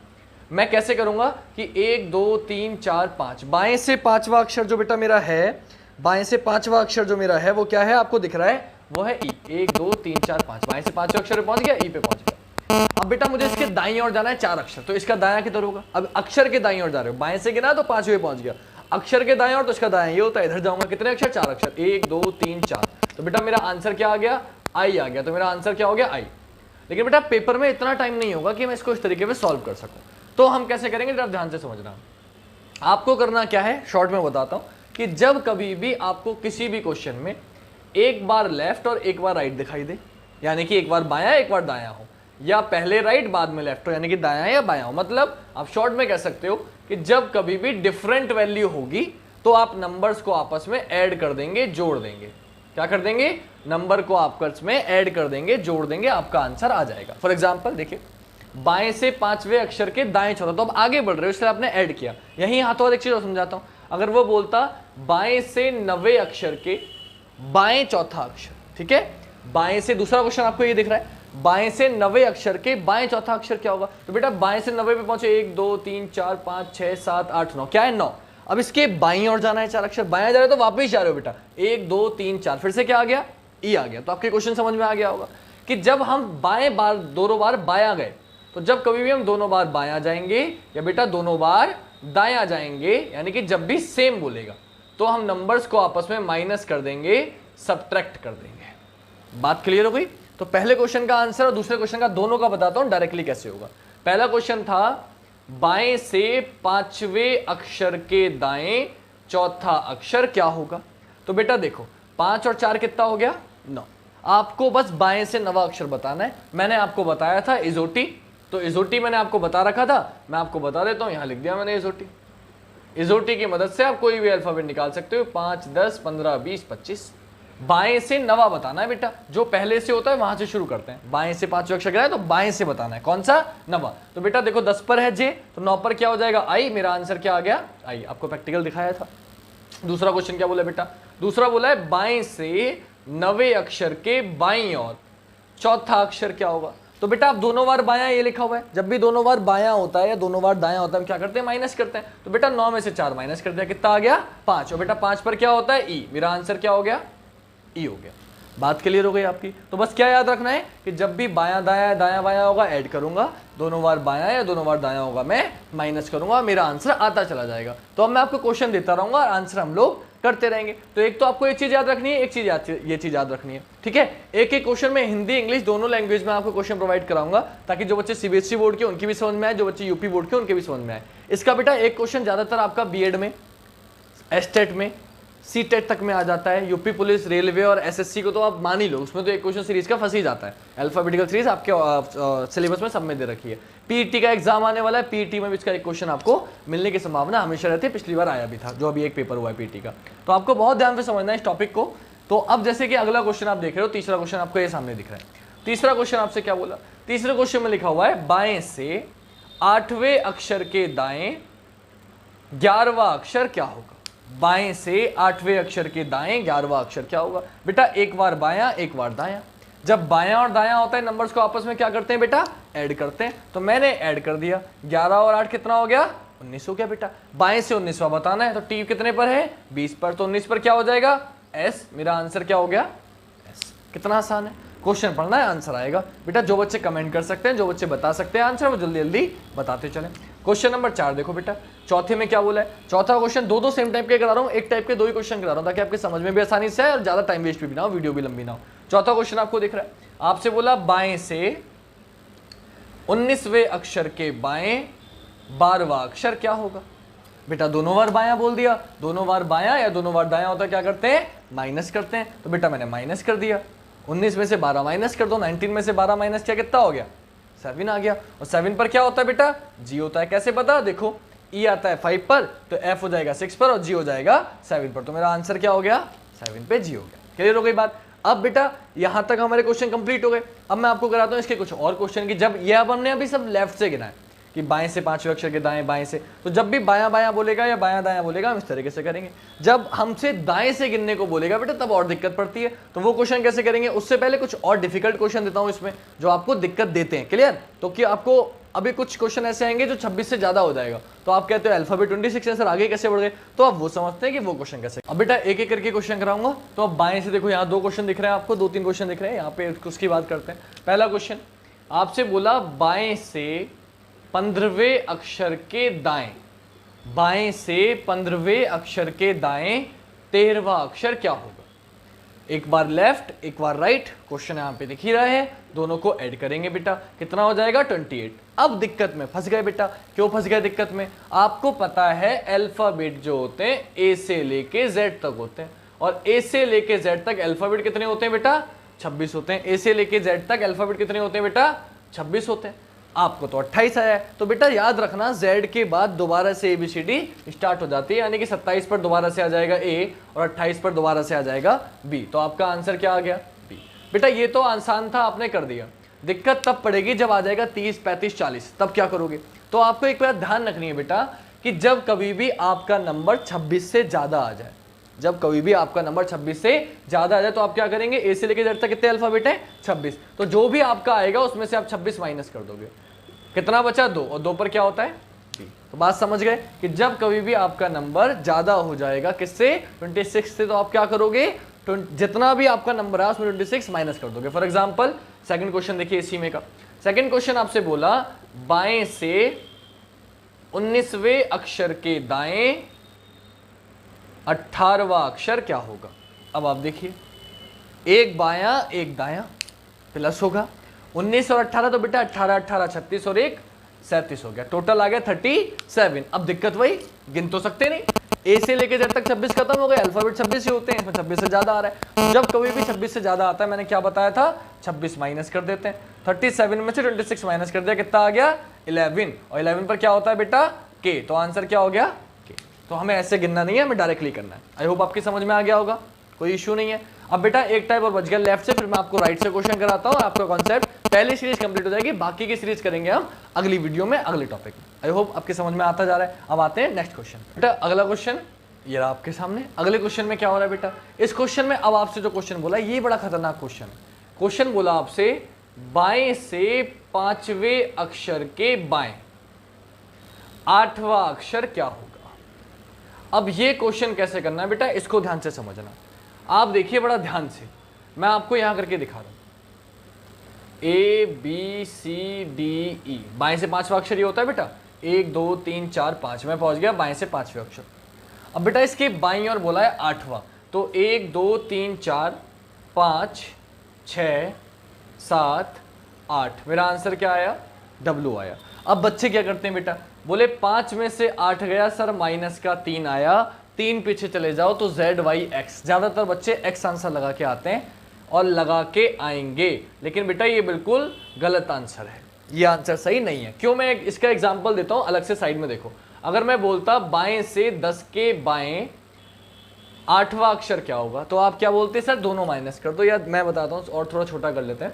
मैं कैसे करूंगा कि 1 2 3 4 5, बाएं से पांचवा अक्षर जो बेटा मेरा है, बाएं से पांचवा अक्षर जो मेरा है वो क्या है आपको दिख रहा है, वो है ई। 1 2 3 4 5, बाएं से पांचवें अक्षर पे पहुंच गया, ई पे पहुंच गया। अब बेटा मुझे इसके दाईं ओर जाना है 4 अक्षर, तो इसका दायां किधर होगा, अब अक्षर के दाईं ओर जा रहे हो, बाएं से गिना तो पांचवें पहुंच गया, अक्षर के दाएं ओर तो इसका दायां ये होता है, इधर जाऊंगा कितने अक्षर, 4 अक्षर, 1 2 3 4, तो बेटा मेरा आंसर क्या आ गया, आई आ गया। तो मेरा आंसर क्या हो गया, आई। लेकिन बेटा पेपर में इतना टाइम नहीं होगा कि मैं इसको इस तरीके से सॉल्व कर सकूं, तो हम कैसे करेंगे जरा ध्यान से समझना। आपको करना क्या है, शॉर्ट में बताता हूं कि जब कभी भी आपको किसी भी क्वेश्चन में एक बार लेफ्ट और एक बार राइट दिखाई दे, यानी कि एक बार बायां एक बार दायां हो, या पहले राइट बाद में लेफ्ट हो, यानी कि दायां या बायां हो, मतलब आप शॉर्ट में कह सकते हो कि जब कभी भी डिफरेंट वैल्यू होगी तो आप नंबर्स को आपस में ऐड कर देंगे, जोड़ देंगे। क्या कर देंगे, नंबर को आपस में ऐड कर देंगे, जोड़ देंगे, आपका आंसर आ जाएगा। फॉर एग्जाम्पल देखिए, बाएं से पांचवें अक्षर के दाएं चौथा, तो अब आगे बढ़ रहे हो इसलिए आपने ऐड किया। यही हाथों एक चीज और समझाता हूं, अगर वो बोलता बाएं से 90 अक्षर के बाएं चौथा अक्षर, ठीक है, बाएं से, दूसरा क्वेश्चन आपको ये दिख रहा है, बाएं से 90 अक्षर के बाएं चौथा अक्षर क्या होगा, तो बेटा बाएं से 90 पे पहुंचे, 1 2 3 4 5 6 7 8 9, क्या है 9। अब इसके बाईं ओर जाना है 4 अक्षर, बाएं जा रहे हो तो वापस जा रहे हो बेटा, 1 2 3 4, फिर से क्या आ गया, ई आ गया। तो आपके क्वेश्चन समझ में आ गया होगा कि जब हम बाएं बार दोनों बार बायां गए, तो जब कभी भी हम दोनों बार बायां जाएंगे या बेटा दोनों बार दायां जाएंगे, यानी कि जब भी सेम बोलेगा तो हम नंबर्स को आपस में माइनस कर देंगे, सब्ट्रैक्ट कर देंगे। बात क्लियर हो गई। तो पहले क्वेश्चन का आंसर और दूसरे क्वेश्चन का दोनों का बताता हूं डायरेक्टली कैसे होगा। पहला क्वेश्चन था बाएं से पांचवें अक्षर के दाएं चौथा अक्षर क्या होगा, तो बेटा देखो 5 और 4 कितना हो गया, 9। आपको बस बाएं से 9वां अक्षर बताना है। मैंने आपको बताया था इजोटी, तो इजोटी मैंने आपको बता रखा था, मैं आपको बता देता हूं, यहां लिख दिया मैंने इजोटी। इजोटी की मदद से आप कोई भी अल्फाबेट निकाल सकते हो, 5 10 15 20 25। बाएं से 9वां बताना है बेटा, जो पहले से होता है वहां से शुरू करते हैं। बाएं से पांचवें अक्षर है तो बाएं से बताना है, कौन सा, 9वां। तो बेटा देखो 10 पर है जे, तो 9 पर क्या हो जाएगा, आई। मेरा आंसर क्या आ गया, आई। आपको प्रैक्टिकल दिखाया था। दूसरा क्वेश्चन क्या बोला बेटा, दूसरा बोला है बाएं से 9वें अक्षर के बाईं ओर चौथा अक्षर क्या होगा, तो बेटा आप दोनों बार बायां ये लिखा हुआ है, जब भी दोनों बार बायां होता है या दोनों बार दायां होता है क्या करते हैं, माइनस करते हैं। तो बेटा 9 में से 4 माइनस कर दिया, कितना आ गया, 5। और बेटा 5 पर क्या होता है, ई। मेरा आंसर क्या हो गया, ई हो गया। बात क्लियर हो गई आपकी। तो बस क्या याद रखना है कि जब भी बायां दायां दायां बायां होगा ऐड करूंगा, दोनों बार बायां या दोनों बार दायां होगा मैं माइनस करूंगा, मेरा आंसर आता चला जाएगा। तो अब मैं आपको क्वेश्चन देता रहूंगा और आंसर हम लोग करते रहेंगे। तो एक तो आपको एक चीज याद रखनी है, एक चीज ये चीज याद रखनी है, ठीक है। एक एक क्वेश्चन में हिंदी इंग्लिश दोनों लैंग्वेज में आपको क्वेश्चन प्रोवाइड कराऊंगा, ताकि जो बच्चे सीबीएसई बोर्ड के उनकी भी समझ में आए, जो बच्चे यूपी बोर्ड के उनके भी समझ में आए। इसका बेटा एक क्वेश्चन ज्यादातर आपका बीएड में, एस्टेट में, सीटेट तक में आ जाता है। यूपी पुलिस, रेलवे और एसएससी को तो आप मान ही लो, उसमें तो एक क्वेश्चन सीरीज का फंस ही जाता है। अल्फाबेटिकल सीरीज आपके सिलेबस में सब में दे रखी है। पीईटी का एग्जाम आने वाला है, पीईटी में भी इसका एक क्वेश्चन आपको मिलने की संभावना हमेशा रहती है, पिछली बार आया भी था, जो अभी एक पेपर हुआ है पीईटी का। तो आपको बहुत ध्यान से समझना है इस टॉपिक को। तो अब जैसे कि अगला क्वेश्चन आप देख रहे हो, तीसरा क्वेश्चन आपको ये सामने दिख रहा है। तीसरा क्वेश्चन आपसे क्या बोला, तीसरे क्वेश्चन में लिखा हुआ है बाएं से 8वें अक्षर के दाएं 11वां अक्षर क्या होगा। बाएं से 8वें अक्षर के दाएं 11वां अक्षर क्या होगा। बेटा एक बार बायां एक बार दायां, जब बायां और दायां होता है नंबर्स को आपस में क्या करते हैं बेटा, ऐड करते हैं। तो मैंने ऐड कर दिया, 11 और 8 कितना हो गया, 19 हो गया बेटा। बाएं से 19वां बताना है, तो टी कितने पर है, 20 पर, तो 19 पर क्या हो जाएगा, एस। मेरा आंसर क्या हो गया, एस। कितना आसान है, क्वेश्चन पढ़ना है आंसर आएगा। बेटा जो बच्चे कमेंट कर सकते हैं, जो बच्चे बता सकते हैं आंसर, वो जल्दी जल्दी बताते चलें। क्वेश्चन नंबर 4 देखो बेटा, चौथे में क्या बोला है। चौथा क्वेश्चन दो सेम टाइप के करा रहा हूँ, एक टाइप के 2 ही क्वेश्चन करा रहा हूँ, ताकि आपके समझ में भी आसानी से आए और ज्यादा टाइम वेस्ट भी ना हो, वीडियो भी लंबी ना हो। चौथा क्वेश्चन आपको दिख रहा है, आपसे बोला बाएं से 19वें अक्षर के बाएं 12वां अक्षर क्या होगा। बेटा दोनों बार बायां बोल दिया, दोनों बार बायां या दोनों बार दायां होता है क्या करते हैं, माइनस करते हैं। तो बेटा मैंने माइनस कर दिया, 19 में से 12 माइनस कर दो, 19 में से 12 माइनस किया कितना हो गया, 7 आ गया। और 7 पर क्या होता है बेटा, जी होता है। कैसे पता, देखो ई आता है 5 पर, तो एफ हो जाएगा 6 पर और जी हो जाएगा 7 पर। तो मेरा आंसर क्या हो गया? 7 पे जी हो गया। क्लियर हो गई बात? अब बेटा यहां तक हमारे क्वेश्चन कंप्लीट हो गए। अब मैं आपको कराता हूं इसके कुछ और क्वेश्चन की। जब ये अब हमने अभी सब लेफ्ट से गिना है कि बाएं से पांचवें अक्षर के दाएं, बाएं से, तो जब भी बायां बायां बोलेगा या बायां दायां बोलेगा हम इस तरीके से करेंगे। जब हमसे दाएं से गिनने को बोलेगा बेटा तब और दिक्कत पड़ती है। तो वो क्वेश्चन कैसे करेंगे? उससे पहले कुछ और डिफिकल्ट क्वेश्चन देता हूं इसमें जो आपको दिक्कत देते हैं। क्लियर? तो कि आपको अभी कुछ क्वेश्चन ऐसे आएंगे जो 26 से ज्यादा हो जाएगा, तो आप कहते हो अल्फाबेट 26 है सर, आगे कैसे बढ़ गए? तो आप वो समझते हैं कि वो क्वेश्चन कैसे। अब बेटा एक एक करके क्वेश्चन कराऊंगा। तो अब बाएं से देखो, यहाँ 2 क्वेश्चन दिख रहे हैं आपको, 2-3 क्वेश्चन दिख रहे हैं, यहाँ पे उसकी बात करते हैं। पहला क्वेश्चन आपसे बोला बाएं से 15वें अक्षर के दाएं, बाएं से 15वें अक्षर के दाएं 13वां अक्षर क्या होगा? एक बार लेफ्ट एक बार राइट, क्वेश्चन यहाँ पे दिख ही रहा है, दोनों को ऐड करेंगे बेटा, कितना हो जाएगा? 28। अब दिक्कत में फंस गए बेटा। क्यों फंस गए दिक्कत में? आपको पता है अल्फाबेट जो होते हैं ए से लेके जेड तक होते हैं, और ए से लेके जेड तक अल्फाबेट कितने होते हैं बेटा? 26 होते हैं। ए से लेके जेड तक अल्फाबेट कितने होते हैं बेटा? 26 होते हैं। आपको तो 28 आया है, तो बेटा याद रखना जेड के बाद दोबारा से ABCD स्टार्ट हो जाती है, यानी कि 27 पर दोबारा से आ जाएगा A और 28 पर दोबारा से आ जाएगा B। तो आपका आंसर क्या आ गया? B। बेटा ये तो आसान था, आपने कर दिया। दिक्कत तब पड़ेगी जब आ जाएगा 30, 35, 40, तब क्या करोगे? तो आपको एक बात ध्यान रखनी है बेटा कि जब कभी भी आपका नंबर 26 से ज्यादा आ जाए, जब कभी भी आपका नंबर 26 से ज्यादा आ जाए तो आप क्या करेंगे? ए से लेकर जेड तक कितने अल्फाबेट है? 26। तो जो भी आपका आएगा उसमें से आप 26 माइनस कर दोगे, कितना बचा? 2, और 2 पर क्या होता है? B। तो बात समझ गए कि जब कभी भी आपका नंबर ज्यादा हो जाएगा किससे? 26 से, तो आप क्या करोगे? जितना भी आपका नंबर है उसमें 26 माइनस कर दोगे। फॉर एग्जांपल सेकंड क्वेश्चन देखिए इसी में का। सेकंड क्वेश्चन आपसे बोला बाएं से 19वें अक्षर के दाएं 18वां अक्षर क्या होगा? अब आप देखिए, एक बायां एक दायां प्लस होगा, 19 और 18 तो बेटा 18 18 36 और 1 37 हो गया, टोटल आ गया 37। अब दिक्कत वही, गिन तो सकते नहीं, ए से लेके जेड तक 26 खत्म हो गए, अल्फाबेट 26 ही होते हैं, इसमें 26 से ज्यादा आ रहा है। जब कभी भी 26 से ज्यादा आता है, मैंने क्या बताया था? 26 माइनस कर देते हैं। 37 में से 26 माइनस कर दिया, कितना आ गया? 11। और 11 पर क्या होता है बेटा? के। तो आंसर क्या हो गया? के। तो हमें ऐसे गिनना नहीं है, हमें डायरेक्टली करना है। आई होप आपकी समझ में आ गया होगा, कोई इशू नहीं है। अब बेटा एक टाइप और बच गया लेफ्ट से, फिर मैं आपको राइट से क्वेश्चन कराता हूँ, आपका कॉन्सेप्ट पहली सीरीज कंप्लीट हो जाएगी, बाकी की सीरीज करेंगे हम अगली वीडियो में अगले टॉपिक में। आई होप आपके समझ में आता जा रहा है। अब आते हैं नेक्स्ट क्वेश्चन। बेटा अगला क्वेश्चन ये रहा आपके सामने। अगले क्वेश्चन में क्या हो रहा है बेटा? इस क्वेश्चन में अब आपसे जो क्वेश्चन बोला ये बड़ा खतरनाक क्वेश्चन है। क्वेश्चन बोला आपसे बाएं से 5वें अक्षर के बाएं 8वां अक्षर क्या होगा? अब ये क्वेश्चन कैसे करना है बेटा, इसको ध्यान से समझना। आप देखिए बड़ा ध्यान से, मैं आपको यहां करके दिखा रहा हूं। ABCDE, बाएं से 5वां अक्षर ये होता है बेटा, 1 2 3 4 5, मैं पहुंच गया बाएं से 5वें अक्षर। अब बेटा इसके बाईं ओर बोला है 8वां, तो 1 2 3 4 5 6 7 8, मेरा आंसर क्या आया? W आया। अब बच्चे क्या करते हैं बेटा, बोले 5 में से 8 गया सर, माइनस का 3 आया, 3 पीछे चले जाओ तो ZYX। ज्यादातर बच्चे X आंसर लगा के आते हैं और लगा के आएंगे, लेकिन बेटा ये बिल्कुल गलत आंसर है, ये आंसर सही नहीं है। क्यों? मैं इसका एग्जांपल देता हूं अलग से, साइड में देखो। अगर मैं बोलता बाएं से 10 के बाएं 8वां अक्षर क्या होगा, तो आप क्या बोलते सर? दोनों माइनस कर दो, या मैं बताता हूं और थोड़ा छोटा कर लेते हैं।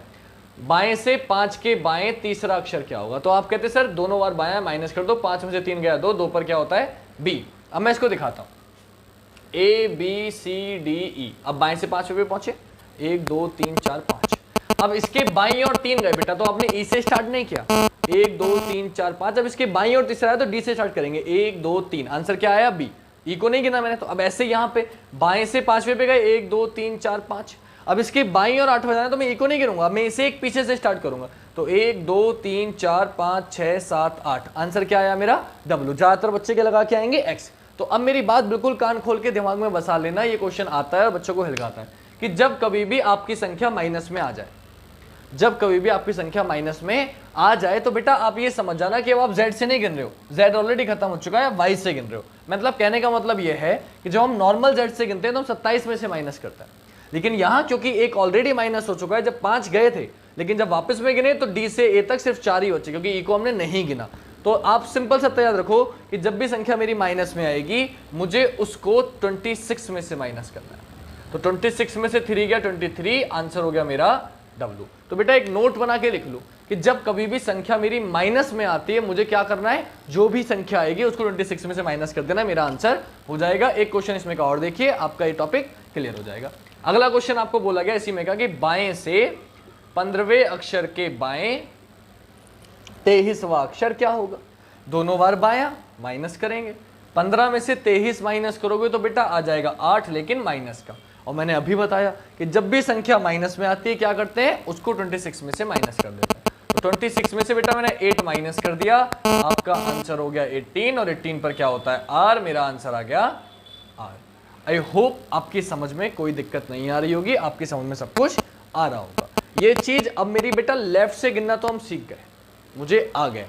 बाएं से 5 के बाएं 3रा अक्षर क्या होगा, तो आप कहते सर दोनों बार बायां माइनस कर दो, 5 में से 3 गया 2, 2 पर क्या होता है? B। अब मैं इसको दिखाता हूं, ABCDE। अब बाएं से 5 पे पहुंचे, 1 2 3 4 5। अब इसके बाईं और 3 गए बेटा, तो आपने E से स्टार्ट नहीं किया, 1 2 3 4 5। अब इसके बाईं और तीसरा है तो D से स्टार्ट करेंगे, 1 2 3। आंसर क्या आया? B। E को नहीं गिना मैंने, तो अब ऐसे यहाँ पे बाएं से 5वें पे गए, 1 2 3 4 5। अब इसके बाईं और 8वें जाना, तो मैं E को नहीं गिनूंगा, मैं इसे एक पीछे से स्टार्ट करूंगा, तो 1 2 3 4 5 6 7 8। आंसर क्या आया मेरा? W। ज्यादातर बच्चे के लगा के आएंगे X। तो अब मेरी बात बिल्कुल कान खोल के दिमाग में बसा लेना, ये क्वेश्चन आता है और बच्चों को हिलकाता है कि जब कभी भी आपकी संख्या माइनस में आ जाए, जब कभी भी आपकी संख्या माइनस में आ जाए, तो बेटा आप ये समझ जाना कि अब आप Z से नहीं गिन रहे हो, Z ऑलरेडी खत्म हो चुका है, Y से गिन रहे हो। मतलब कहने का मतलब ये है कि जब हम नॉर्मल Z से गिनते हैं तो हम 27 में से माइनस करते हैं, लेकिन यहाँ क्योंकि एक ऑलरेडी माइनस हो चुका है, जब 5 गए थे, लेकिन जब वापस में गिने तो D से A तक सिर्फ 4 ही बचे, क्योंकि E को हमने नहीं गिना। तो आप सिंपल सा याद रखो कि जब भी संख्या मेरी माइनस में आएगी मुझे उसको 26 में से माइनस करना है। तो 26 में से 3 गया 23, आंसर हो गया मेरा W। तो बेटा एक नोट बना के लिख लो कि जब कभी भी संख्या मेरी माइनस में आती है मुझे क्या करना है, जो भी संख्या आएगी उसको 26 में से माइनस कर देना, मेरा आंसर हो जाएगा। एक क्वेश्चन इसमें का और देखिए, आपका ये टॉपिक क्लियर हो जाएगा। अगला क्वेश्चन आपको बोला गया इसी में का कि बाएं से 15वें अक्षर के बाएं 23वां अक्षर क्या होगा। दोनों बार बायां माइनस करेंगे, 15 में से 23 माइनस करोगे तो बेटा आ जाएगा 8, लेकिन माइनस का। और मैंने अभी बताया कि जब भी संख्या माइनस में आती है क्या करते हैं, उसको 26 में से माइनस कर देते हैं। तो 26 में से बेटा मैंने 8 माइनस कर दिया, आपका आंसर हो गया 18, और 18 पर क्या होता है R, मेरा आंसर आ गया R। आई होप आपकी समझ में कोई दिक्कत नहीं आ रही होगी, आपकी समझ में सब कुछ आ रहा होगा। ये चीज अब मेरी बेटा लेफ्ट से गिनना तो हम सीख गए, मुझे आ गया।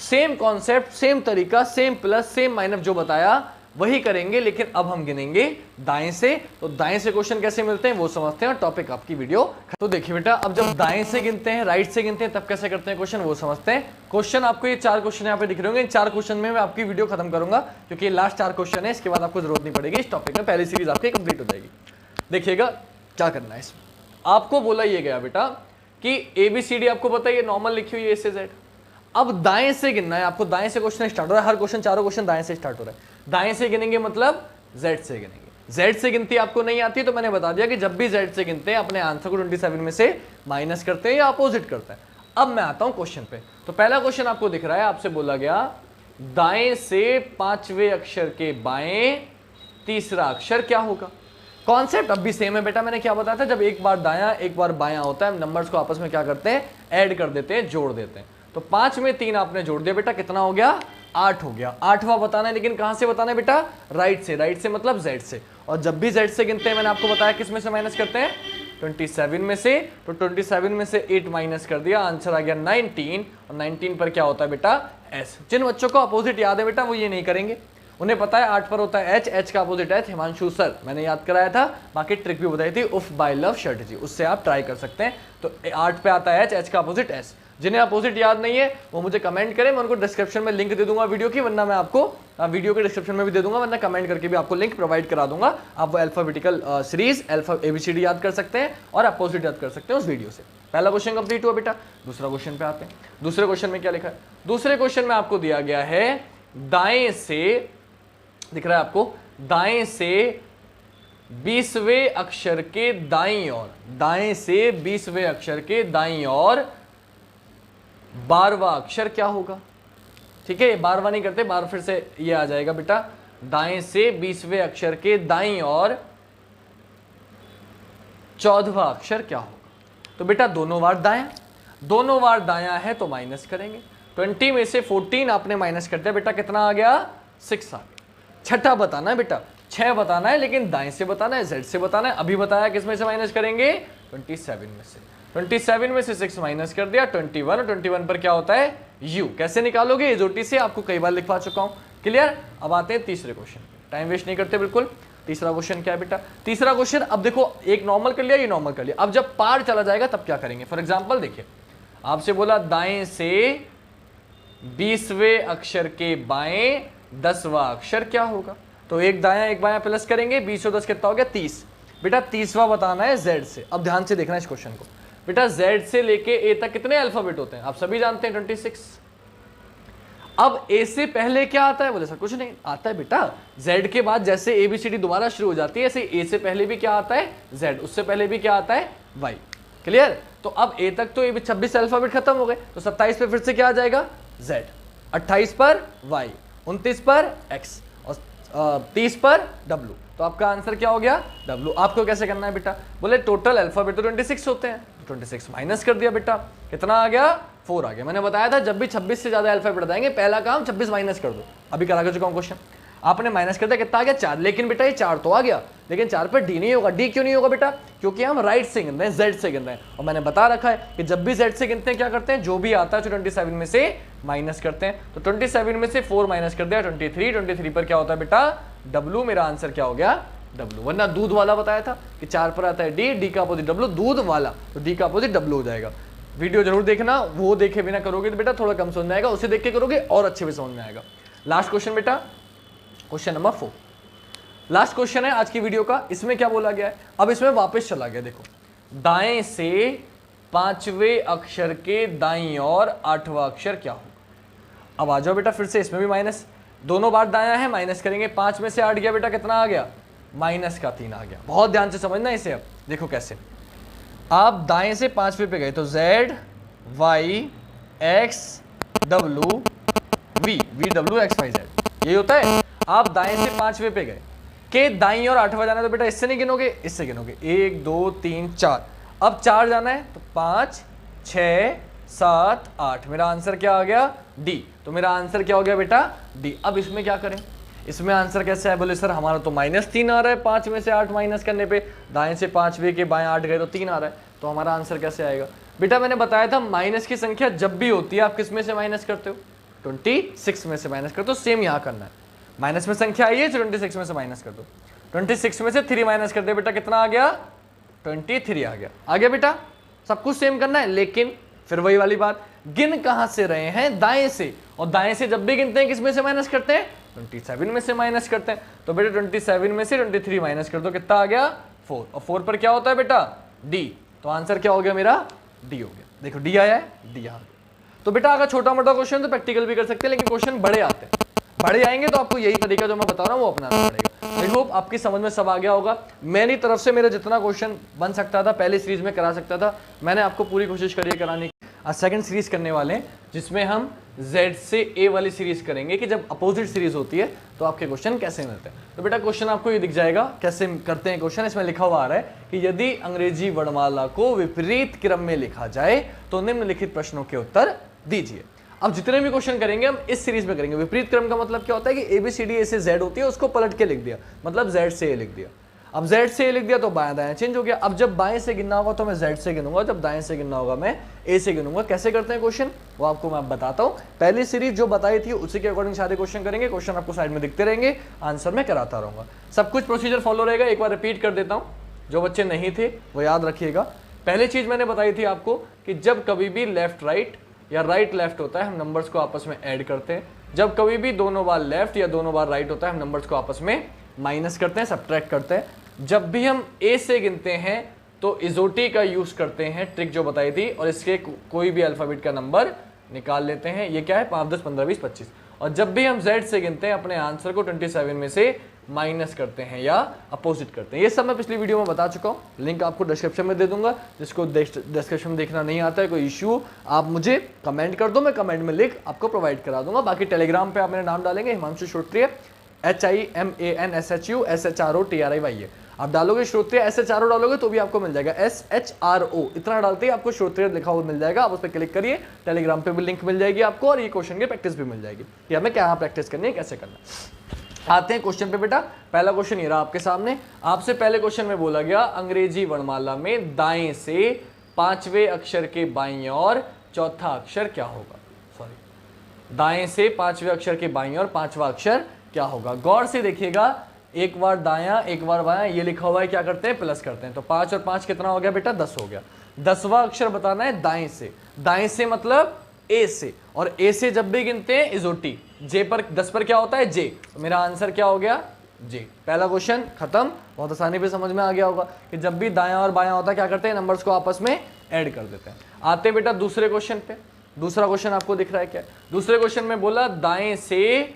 सेम कॉन्सेप्ट, सेम तरीका, सेम प्लस सेम माइनस जो बताया वही करेंगे, लेकिन अब हम गिनेंगे दाएं से। तो दाएं से क्वेश्चन कैसे मिलते हैं वो समझते हैं, और टॉपिक आपकी वीडियो। तो देखिए बेटा, अब जब दाएं से गिनते हैं, राइट से गिनते हैं, तब कैसे करते हैं क्वेश्चन वो समझते हैं। क्वेश्चन आपको ये 4 क्वेश्चन यहाँ पे दिख रहे होंगे, इन 4 क्वेश्चन में मैं आपकी वीडियो खत्म करूंगा क्योंकि ये लास्ट 4 क्वेश्चन है, इसके बाद आपको जरूरत नहीं पड़ेगी। इस टॉपिक में पहली सीरीज आपकी कंप्लीट हो जाएगी। देखिएगा क्या करना है इसमें। आपको बोला ये गया बेटा कि ABCD आपको पता है ये नॉर्मल लिखी हुई है A से Z। अब दाएं से गिनना है आपको, दाएं से क्वेश्चन स्टार्ट हो रहा है, हर क्वेश्चन 4 क्वेश्चन दाएं से स्टार्ट हो रहा है। दाएं से गिनेंगे मतलब Z से गिनेंगे। Z से गिनती आपको नहीं आती तो मैंने बता दिया कि जब भी Z से गिनते हैं अपने आंसर को 27 में से माइनस करते हैं या अपोजिट करते हैं। अब मैं आता हूं क्वेश्चन पे। तो पहला क्वेश्चन आपको दिख रहा है, आपसे बोला गया दाएं से 5वें अक्षर के बाएं 3रा अक्षर क्या होगा। कॉन्सेप्ट अब भी सेम है बेटा, मैंने क्या बताया था, जब एक बार दायां एक बार बायां होता है, नंबर्स को आपस में क्या करते हैं, ऐड कर देते हैं, जोड़ देते हैं। तो 5 में 3 आपने जोड़ दिया बेटा, कितना हो गया, 8 हो गया। 8वां बताना है, लेकिन कहां से बताना है बेटा, राइट से। राइट से मतलब Z से। और जब भी Z से गिनते हैं मैंने आपको बताया किस में से माइनस करते हैं, 27 में से। तो 27 में से 8 माइनस कर दिया, आंसर आ गया 19। और 19 पर क्या होता है बेटा S। जिन बच्चों को अपोजिट याद है बेटा वो ये नहीं करेंगे, उन्हें पता है 8 पर होता है H, H का अपोजिट H। हिमांशु सर मैंने याद कराया था, बाकी ट्रिक भी बताई थी, उफ बाय लव शर्ट जी, उससे आप ट्राई कर सकते हैं। तो 8 पे आता है H, H का अपोजिट S। जिन्हें अपोजिट याद नहीं है वो मुझे कमेंट करें, मैं उनको डिस्क्रिप्शन में लिंक दे दूंगा वीडियो की, वरना मैं आपको वीडियो के डिस्क्रिप्शन में भी दे दूंगा, वरना कमेंट करके भी आपको लिंक प्रोवाइड करा दूंगा। आप वो अल्फाबेटिकल सीरीज ABCD याद कर सकते हैं और अपोजिट याद कर सकते हैं उस वीडियो से। पहला क्वेश्चन कंप्लीट हुआ बेटा। दूसरा क्वेश्चन पे आते हैं। दूसरे क्वेश्चन में क्या लिखा है, दूसरे क्वेश्चन में आपको दिया गया है दाएं से, दिख रहा है आपको, दाएं से 20वें अक्षर के दाईं ओर, दाएं से 20वें अक्षर के दाईं ओर 12वां अक्षर क्या होगा। ठीक है, 12वां नहीं करते, 12 फिर से ये आ जाएगा बेटा, दाएं से 20वें अक्षर के दाईं ओर 14वां अक्षर क्या होगा। तो बेटा दोनों बार दायां, दोनों बार दायां है तो माइनस करेंगे। 20 में से 14 आपने माइनस कर दिया बेटा, कितना आ गया, 6 आ गया। छठा बताना है बेटा, 6 बताना है, लेकिन दाएं से बताना है, Z से बताना है। अभी बताया किस में से माइनस करेंगे, 27 में से। 27 में से 6 माइनस कर दिया, 21। और 21 पर क्या होता है, U। कैसे निकालोगे, एजोटी से, आपको कई बार लिखवा चुका हूं, क्लियर। अब आते हैं तीसरे क्वेश्चन, टाइम वेस्ट नहीं करते बिल्कुल। तीसरा क्वेश्चन क्या है बेटा, तीसरा क्वेश्चन, अब देखो एक नॉर्मल कर लिया, ये नॉर्मल कर लिया, अब जब पार चला जाएगा तब क्या करेंगे। फॉर एग्जाम्पल देखिए, आपसे बोला दाएं से 20वें अक्षर के बाएं 10वां अक्षर क्या होगा। तो एक दायां एक बायां प्लस करेंगे, 20 और 10 कितना हो गया, 30। बेटा 30वां बताना है Z से। अब ध्यान से देखना इस क्वेश्चन को बेटा, Z से लेके A तक कितने अल्फाबेट होते हैं, आप सभी जानते हैं 26। अब A से पहले क्या आता है, बोले सर कुछ नहीं आता है बेटा, Z के बाद जैसे ABCD दोबारा शुरू हो जाती है, ऐसे A से पहले भी क्या आता है Z, उससे पहले भी क्या आता है Y। क्लियर। तो अब A तक तो 26 अल्फाबेट खत्म हो गए, तो 27 पे फिर से क्या आ जाएगा Z, 28 पर Y, 29 पर X और 30 पर W। तो आपका आंसर क्या हो गया, W। आपको कैसे करना है बेटा, बोले टोटल अल्फाबेट तो 26 होते हैं, 26 माइनस कर दिया बेटा, कितना आ गया, 4 आ गया। मैंने बताया था जब भी 26 से ज्यादा अल्फाबेट बताएंगे पहला काम 26 माइनस कर दो। अभी करा कर चुका हूं क्वेश्चन, आपने माइनस कर दिया, कितना आ गया, 4। लेकिन बेटा ये 4 तो आ गया, लेकिन 4 पर D नहीं होगा। D क्यों नहीं होगा बेटा, क्योंकि हम राइट से गिनते हैं, Z से गिनते हैं। और मैंने बता रखा है कि जब भी Z से गिनते हैं क्या करते हैं, जो भी आता है 27 में से माइनस करते हैं। तो 27 में से 4 माइनस कर दिया, 23 पर क्या होता है बेटा W। मेरा आंसर क्या हो गया, W। वरना दूध वाला बताया था कि 4 पर आता है D, D का अपोजिट W, दूध वाला, तो D का अपोजिट W हो जाएगा। वीडियो जरूर देखना, वो देखे बिना करोगे तो बेटा थोड़ा कम समझ में आएगा, उसे देख के करोगे और अच्छे से समझ में आएगा। लास्ट क्वेश्चन बेटा, क्वेश्चन नंबर 4, लास्ट क्वेश्चन है आज की वीडियो का। इसमें क्या बोला गया है, अब इसमें वापस चला गया, देखो दाएं से 5वें अक्षर के दाईं ओर 8वां अक्षर क्या होगा। अब आ जाओ बेटा फिर से, इसमें भी माइनस, दोनों बार दायां है, माइनस करेंगे, 5 में से 8 गया बेटा, कितना आ गया, माइनस का 3 आ गया। बहुत ध्यान से समझना इसे। अब देखो कैसे, आप दाएं से 5वें पे गए तो Z Y X W V W X Y Z, यही होता है। आप दाएं से 5वें पे गए के दाईं और 8वां जाना है तो बेटा इससे नहीं गिनोगे, इससे गिनोगे, 1 2 3 4। अब 4 जाना है तो 5 6 7 8, मेरा आंसर क्या आ गया, D। तो मेरा आंसर क्या हो गया बेटा, D। अब इसमें क्या करें, इसमें आंसर कैसे है, बोले सर हमारा तो -3 आ रहा है, 5 में से 8 माइनस करने पे, दाएं से 5वें के बाएं 8 गए तो 3 आ रहा है, तो हमारा आंसर कैसे आएगा। बेटा मैंने बताया था माइनस की संख्या जब भी होती है आप किस में से माइनस करते हो, 26 में से माइनस करते हो। सेम यहाँ करना है, माइनस में संख्या आई है तो 26 में से माइनस कर दो, 26 में से 3 माइनस कर दे बेटा, कितना आ गया, 23 आ गया बेटा। सब कुछ सेम करना है, लेकिन फिर वही वाली बात, गिन कहां से रहे हैं, दाएं से, और दाएं से जब भी गिनते हैं किस में से माइनस करते हैं, 27 में से माइनस करते हैं। तो बेटा 27 में से 23 माइनस कर दो, कितना आ गया, 4, और 4 पर क्या होता है बेटा, D। तो आंसर क्या हो गया मेरा, D हो गया। देखो D आया है, D आ गया। तो बेटा अगर छोटा मोटा क्वेश्चन तो प्रैक्टिकल भी कर सकते हैं, लेकिन क्वेश्चन बड़े आते हैं, बड़े आएंगे तो आपको यही तरीका जो मैं बता रहा हूँ वो अपनाना पड़ेगा। आई होप आपकी समझ में सब आ गया होगा। मेरी तरफ से मेरा जितना क्वेश्चन बन सकता था पहले सीरीज में करा सकता था, मैंने आपको पूरी कोशिश करी है कराने की। आज सेकंड सीरीज करने वाले हैं जिसमें हम Z से A वाली सीरीज करेंगे कि जब अपोजिट सीरीज होती है तो आपके क्वेश्चन कैसे मिलते हैं। तो बेटा क्वेश्चन आपको ये दिख जाएगा कैसे करते हैं क्वेश्चन। इसमें लिखा हुआ आ रहा है कि यदि अंग्रेजी वर्णमाला को विपरीत क्रम में लिखा जाए तो निम्नलिखित प्रश्नों के उत्तर दीजिए। अब जितने भी क्वेश्चन करेंगे हम इस सीरीज में करेंगे। विपरीत क्रम का मतलब क्या होता है कि ABCD A से Z होती है, उसको पलट के लिख दिया, मतलब Z से A लिख दिया। अब Z से A लिख दिया तो बायां दायां चेंज हो गया। अब जब बाएं से गिनना होगा तो मैं Z से गिनूंगा, जब दाएं से गिनना होगा मैं A से गिनूंगा। कैसे करते हैं क्वेश्चन वो आपको मैं बताता हूँ। पहली सीरीज जो बताई थी उसी के अकॉर्डिंग सारे क्वेश्चन करेंगे। क्वेश्चन आपको साइड में दिखते रहेंगे, आंसर मैं कराता रहूंगा। सब कुछ प्रोसीजर फॉलो रहेगा। एक बार रिपीट कर देता हूँ, जो बच्चे नहीं थे वो याद रखिएगा। पहली चीज मैंने बताई थी आपको कि जब कभी भी लेफ्ट राइट या राइट लेफ्ट होता है हम नंबर्स को आपस में ऐड करते हैं। जब कभी भी दोनों बार लेफ्ट या दोनों बार राइट होता है हम नंबर्स को आपस में माइनस करते हैं, सब्ट्रैक्ट करते हैं। जब भी हम A से गिनते हैं तो इजोटी का यूज करते हैं, ट्रिक जो बताई थी, और इसके कोई भी अल्फाबेट का नंबर निकाल लेते हैं। ये क्या है, 5 10 15 20 25। और जब भी हम Z से गिनते हैं अपने आंसर को 27 में से माइनस करते हैं या अपोजिट करते हैं। ये सब मैं पिछली वीडियो में बता चुका हूँ, लिंक आपको डिस्क्रिप्शन में दे दूंगा। जिसको डिस्क्रिप्शन में देखना नहीं आता है, कोई इश्यू, आप मुझे कमेंट कर दो, मैं कमेंट में लिंक आपको प्रोवाइड करा दूंगा। बाकी टेलीग्राम पे आप मेरा नाम डालेंगे हिमांशु श्रोत्रिय, HIMANSHUSHROTRIY। आप डालोगे श्रोत्रिय SHRO डालोगे तो भी आपको मिल जाएगा, SHRO इतना डालते ही आपको श्रोत्रिय लिखा हुआ मिल जाएगा। आप उस पर क्लिक करिए, टेलीग्राम पे भी लिंक मिल जाएगी आपको, और ये क्वेश्चन की प्रैक्टिस भी मिल जाएगी कि हमें क्या प्रैक्टिस करनी है, कैसे करना है। आते हैं क्वेश्चन पे बेटा। पहला क्वेश्चन ये रहा आपके सामने। आपसे पहले क्वेश्चन में बोला गया अंग्रेजी वर्णमाला में दाएं से 5वें अक्षर के बाईं ओर चौथा अक्षर क्या होगा। सॉरी, दाएं से 5वें अक्षर के बाईं ओर 5वां अक्षर क्या होगा। गौर से देखिएगा, एक बार दायां एक बार बायां, ये लिखा हुआ है, क्या करते हैं, प्लस करते हैं। तो 5 और 5 कितना हो गया बेटा, 10 हो गया। 10वां अक्षर बताना है दाएं से। दाएं से मतलब A से, और A से जब भी गिनते हैं इजोटी, J पर 10 पर क्या होता है, J। तो मेरा आंसर क्या हो गया, J। पहला क्वेश्चन खत्म। बहुत आसानी पे समझ में आ गया होगा कि जब भी दायां और बायां होता है क्या करते हैं, नंबर्स को आपस में ऐड कर देते हैं। आते हैं बेटा दूसरे क्वेश्चन पे। दूसरा क्वेश्चन आपको दिख रहा है क्या, दूसरे क्वेश्चन में बोला दाएं से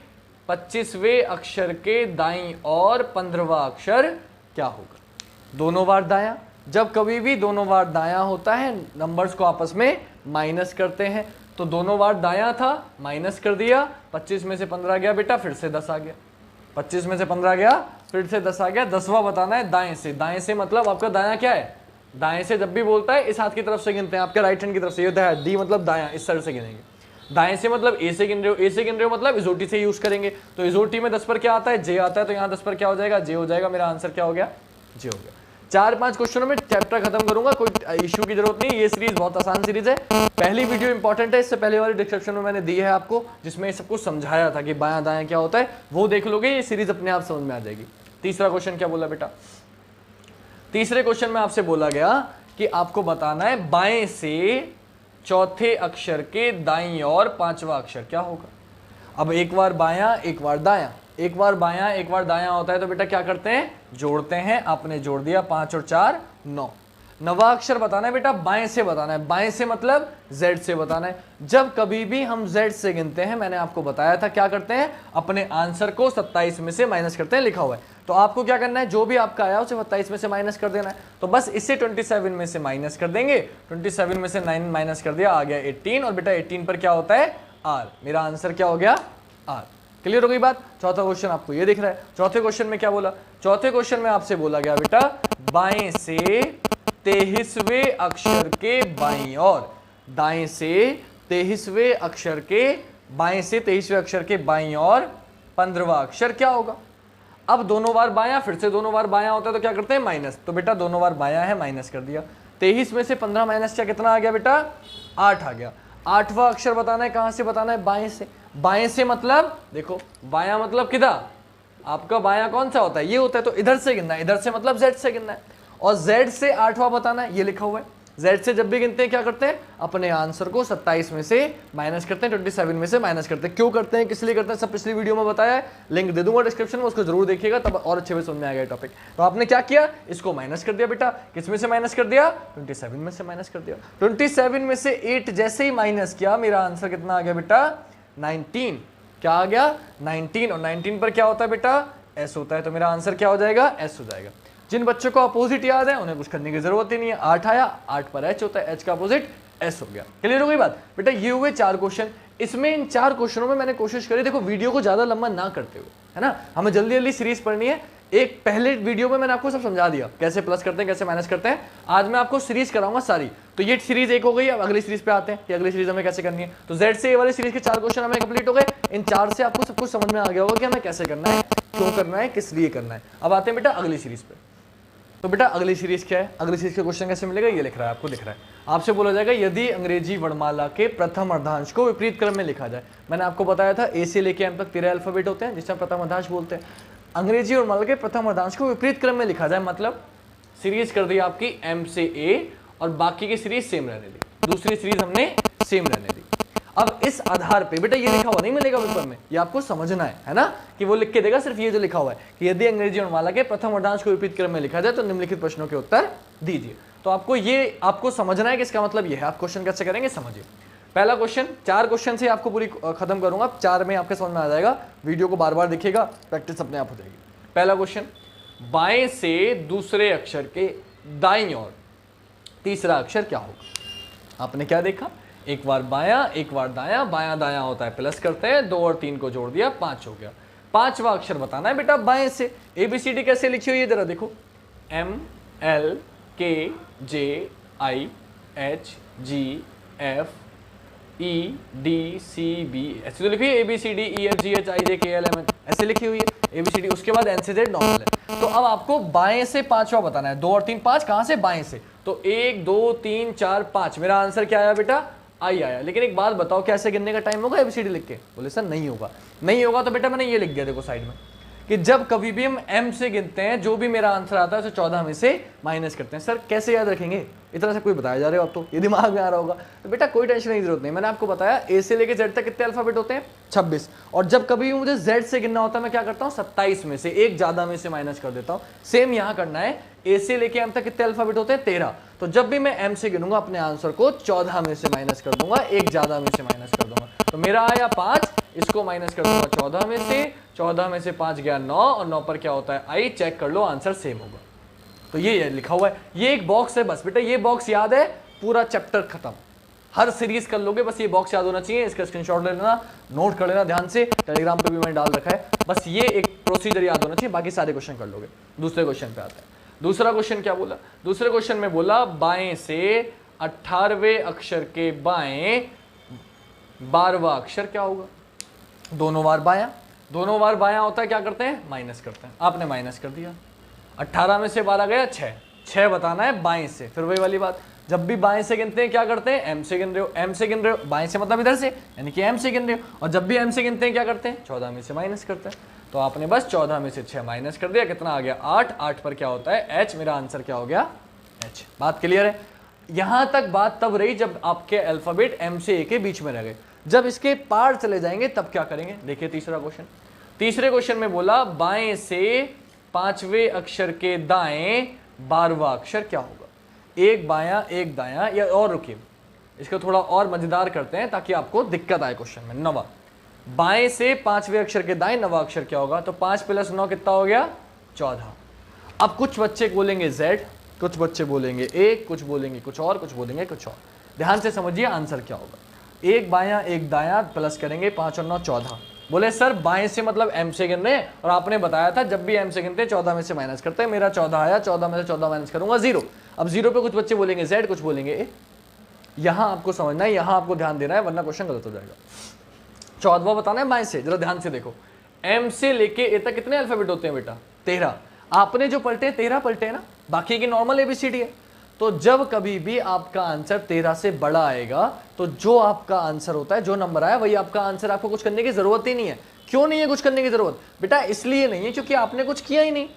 25वें अक्षर के दाईं और 15वां अक्षर क्या होगा। दोनों बार दायां, जब कभी भी दोनों बार दायां होता है नंबर्स को आपस में माइनस करते हैं। तो दोनों बार दायां था, माइनस कर दिया, 25 में से 15 गया बेटा, फिर से 10 आ गया। 25 में से 15 गया, फिर से 10 आ गया। 10वां बताना है दाएं से। दाएं से मतलब आपका दायां क्या है, दाएं से जब भी बोलता है इस हाथ की तरफ से गिनते हैं, आपके राइट हैंड की तरफ से। ये डी मतलब दायां, इस साइड से गिनेंगे। दाएं से मतलब A से गिन रहे हो, A से गिन रहे हो मतलब इजोटी से यूज करेंगे। तो इजोटी में 10 पर क्या आता है, J आता है। तो यहाँ 10 पर क्या हो जाएगा, J हो जाएगा। मेरा आंसर क्या हो गया, J हो गया। 4-5 क्वेश्चनों में चैप्टर खत्म करूंगा, कोई इश्यू की जरूरत नहीं। ये सीरीज बहुत आसान सीरीज है। पहली वीडियो इंपॉर्टेंट है, इससे पहले वाली डिस्क्रिप्शन में मैंने दी है आपको, जिसमें सब कुछ समझाया था कि बायां दायां क्या होता है। वो देख लोगे, ये सीरीज अपने आप समझ में आ जाएगी। तीसरा क्वेश्चन क्या बोला बेटा, तीसरे क्वेश्चन में आपसे बोला गया कि आपको बताना है बाएं से चौथे अक्षर के दाईं ओर पांचवा अक्षर क्या होगा। अब एक बार बायां एक बार दायां, एक बार बायां एक बार दायां होता है तो बेटा क्या करते हैं, जोड़ते हैं। आपने जोड़ दिया, 5 और 4 9। नवा अक्षर बताना है बेटा, बाएं से बताना है। बाएं से मतलब z से बताना है। जब कभी भी हम z से गिनते हैं, मैंने आपको बताया था क्या करते हैं, अपने आंसर को 27 में से माइनस करते हैं, लिखा हुआ है। तो आपको क्या करना है, जो भी आपका आया उसे 27 में से माइनस कर देना है। तो बस इसे 27 में से माइनस कर देंगे। 27 में से 9 माइनस कर दिया, आ गया 18। और बेटा 18 पर क्या होता है, r। मेरा आंसर क्या हो गया, r। क्लियर हो गई बात। चौथा क्वेश्चन आपको ये दिख रहा है। चौथे क्वेश्चन में क्या बोला, चौथे क्वेश्चन में आपसे बोला गया बेटा बाएं से 23वें अक्षर के बाईं ओर, दाएं से 23वें अक्षर के, बाएं से 23वें अक्षर के बाईं ओर 15वां अक्षर क्या होगा। अब दोनों बार बायां, फिर से दोनों बार बायां होता है तो क्या करते हैं, माइनस। तो बेटा दोनों बार बायां है, माइनस कर दिया। 23 में से 15 माइनस क्या, कितना आ गया बेटा, 8 आ गया। 8वां अक्षर बताना है, कहां से बताना है, बाएं से। बाएं से मतलब देखो, बायां मतलब किधर, आपका बायां कौन सा होता है, ये होता है, तो इधर से गिनना है। इधर से मतलब z से गिनना है। और z से 8वां बताना है, ये लिखा हुआ है। z से जब भी गिनते हैं क्या करते हैं, अपने आंसर को 27 में से माइनस करते हैं, 27 में से माइनस करते हैं। क्यों करते हैं, किस लिए करते हैं, सब पिछली वीडियो में बताया है, लिंक दे दूंगा डिस्क्रिप्शन में, उसको जरूर देखिएगा, तब और अच्छे से समझ में आएगा टॉपिक। तो आपने क्या किया, इसको माइनस कर दिया बेटा, किस में से माइनस कर दिया, 27 में से माइनस कर दिया। 27 में से 8 जैसे ही माइनस किया, मेरा आंसर कितना आ गया बेटा, 19। क्या आ गया, 19। और 19 पर क्या होता है बेटा, s होता है। तो मेरा आंसर क्या हो जाएगा, s हो जाएगा। जिन बच्चों को अपोजिट याद है उन्हें कुछ करने की जरूरत ही नहीं है। 8 आया, 8 पर h होता है, h का अपोजिट s हो गया। क्लियर हो गई बात बेटा। ये हुए 4 क्वेश्चन। इसमें इन 4 क्वेश्चनों में मैंने कोशिश करी, देखो वीडियो को ज्यादा लंबा ना करते हुए, है ना, हमें जल्दी जल्दी सीरीज पढ़नी है। एक पहले वीडियो में मैंने आपको सब समझा दिया, कैसे प्लस करते हैं, कैसे माइनस करते हैं। आज मैं आपको सीरीज कराऊंगा सारी। तो ये सीरीज एक हो गई। अब अगली सीरीज पे आते हैं कि अगली सीरीज हमें कैसे करनी है। तो Z से ये वाली सीरीज के 4 क्वेश्चन हमें कंप्लीट हो गए। इन 4 से आपको सब कुछ समझ में आ गया होगा कि हमें कैसे करना है, क्यों करना है, किस लिए करना है। अब आते हैं बेटा अगली सीरीज पे। तो बेटा अगली सीरीज क्या है, अगली सीरीज का क्वेश्चन कैसे मिलेगा, ये लिख रहा है, आपको दिख रहा है। आपसे बोला जाएगा यदि अंग्रेजी वर्णमाला के प्रथम अर्धांश को विपरीत क्रम में लिखा जाए। मैंने आपको बताया था A से लेके M तक 13 अल्फाबेट होते हैं, जिसमें प्रथम अर्धांश बोलते हैं। अंग्रेजी वर्णमाला के प्रथम अर्धांश को विपरीत क्रम में लिखा जाए, मतलब सीरीज कर दी आपकी M से A और बाकी की सीरीज सेम रहने दी, दूसरी सीरीज हमने सेम रहने दी। अब इस आधार पे बेटा ये लिखा हुआ नहीं मिलेगा पेपर में, ये आपको समझना है ना, कि वो लिख के देगा सिर्फ ये जो लिखा हुआ है कि यदि अंग्रेजी वर्णमाला के प्रथम अर्धांश को विपरीत क्रम में लिखा जाए तो निम्नलिखित प्रश्नों के उत्तर दीजिए। तो आपको ये आपको समझना है कि इसका मतलब ये है। आप क्वेश्चन कैसे करेंगे समझिए। पहला क्वेश्चन, 4 क्वेश्चन से आपको पूरी खत्म करूंगा, 4 में आपके समझ में आ जाएगा। वीडियो को बार बार देखिएगा, प्रैक्टिस अपने आप हो जाएगी। पहला क्वेश्चन, बाएं से दूसरे अक्षर के दाईं ओर तीसरा अक्षर क्या होगा। आपने क्या देखा, एक बार बायां एक बार दायां, बायां दायां होता है प्लस करते हैं, 2 और 3 को जोड़ दिया 5 हो गया। 5वां अक्षर बताना है बेटा बाएं से। ABCD कैसे लिखी हुई है जरा देखो, M L K J I H G F E D C B, ऐसे तो लिखी है ABCD E F G H I J K L M N, ऐसे लिखी हुई है ABCD। उसके बाद N से Z नॉर्मल है। तो अब आपको बाएं से 5वां बताना है, 2 और 3 5, कहां से, बाएं से। तो 1 2 3 4 5, मेरा आंसर क्या आया बेटा, आई आया। लेकिन एक बात बताओ, कैसे गिनने का टाइम होगा ABCD लिख के, बोले सर नहीं होगा। नहीं होगा तो बेटा मैंने ये लिख दिया देखो साइड में, कि जब कभी भी हम M से गिनते हैं, जो भी मेरा आंसर आता है उसे 14 में से माइनस करते हैं। सर कैसे याद रखेंगे, इतना से कोई बताया जा रहे हो आप, तो ये दिमाग में आ रहा होगा। तो बेटा कोई टेंशन की जरूरत नहीं, मैंने आपको बताया A से लेके Z तक कितने अल्फाबेट होते हैं, 26। और जब कभी भी मुझे Z से गिनना होता है मैं क्या करता हूँ, 27 में से एक ज्यादा में से माइनस कर देता हूँ। सेम यहाँ करना है, A से लेके M तक कितने अल्फाबेट होते हैं, 13। तो जब भी मैं M से गिनूंगा अपने आंसर को 14 में से माइनस कर दूंगा, एक ज्यादा में से माइनस कर दूंगा। तो मेरा आया 5, इसको माइनस कर दूंगा 14 में से, 14 में से 5 गया 9, और 9 पर क्या होता है आई, चेक कर लो आंसर सेम होगा। तो ये लिखा हुआ है, ये एक बॉक्स है बस बेटा, ये बॉक्स याद है पूरा चैप्टर खत्म। हर सीरीज कर लोगे, बस ये बॉक्स याद होना चाहिए। इसका स्क्रीनशॉट ले लेना, नोट कर लेना ध्यान से, टेलीग्राम पे भी मैंने डाल रखा है। बस ये एक प्रोसीजर याद होना चाहिए, बाकी सारे क्वेश्चन कर लोगे। दूसरे क्वेश्चन पे आते हैं। दूसरा क्वेश्चन क्या बोला, दूसरे क्वेश्चन में बोला बाएं से 18वें अक्षर के बाएं 12वां अक्षर क्या होगा। दोनों बार बायां, दोनों बार बायां होता है, क्या करते हैं, माइनस करते हैं। आपने माइनस कर दिया, 18 में से 12 गया 6, 6 बताना है बाएं से। फिर वही वाली बात, जब भी बाएं से गिनते हैं क्या करते हैं, M से गिन रहे हो, M से गिन रहे हो, बाएं से मतलब इधर से, यानी कि M से गिन रहे हो। और जब भी M से गिनते हैं क्या करते हैं, 14 में से माइनस करते हैं। तो आपने बस 14 में से 6 माइनस कर दिया, कितना आ गया 8, 8 पर क्या होता है H, मेरा आंसर क्या हो गया H। बात क्लियर है। यहां तक बात तब रही जब आपके अल्फाबेट M से A के बीच में रह गए। जब इसके पार चले जाएंगे तब क्या करेंगे? देखिए तीसरा क्वेश्चन। तीसरे क्वेश्चन में बोला बाएं से पांचवें अक्षर के दाएं 12वां अक्षर क्या होगा? एक बायां एक दायां, या और रुकिए इसको थोड़ा और मजेदार करते हैं ताकि आपको दिक्कत आए क्वेश्चन में। 9वां, बाएं से पांचवें अक्षर के दाएं 9वां अक्षर क्या होगा? तो 5 + 9 कितना हो गया? 14। अब कुछ बच्चे बोलेंगे Z, कुछ बच्चे बोलेंगे A, कुछ बोलेंगे कुछ और, कुछ बोलेंगे कुछ और। ध्यान से समझिए आंसर क्या होगा। एक बायां एक दायां प्लस करेंगे 5 और 9 14। बोले सर बाएं से मतलब M से गिन रहे हैं, और आपने बताया था जब भी M से गिनते हैं 14 में से माइनस करते हैं। मेरा 14 आया, 14 में से 14 माइनस करूंगा 0। अब 0 पे कुछ बच्चे बोलेंगे Z, कुछ बोलेंगे A। यहां आपको समझना है, यहां आपको ध्यान देना है, वरना क्वेश्चन गलत हो जाएगा। 14वां बताना है बाएं से, जरा ध्यान से देखो। M से लेके A तक कितने अल्फाबेट होते हैं बेटा? 13। आपने जो पलटे 13 पलटे ना, बाकी की नॉर्मल ABCD है। तो जब कभी भी आपका आंसर 13 से बड़ा आएगा तो जो आपका आंसर होता है, जो नंबर आया वही आपका आंसर। आपको कुछ करने की जरूरत ही नहीं है। क्यों नहीं है कुछ करने की जरूरत बेटा? इसलिए नहीं है क्योंकि आपने कुछ किया ही नहीं।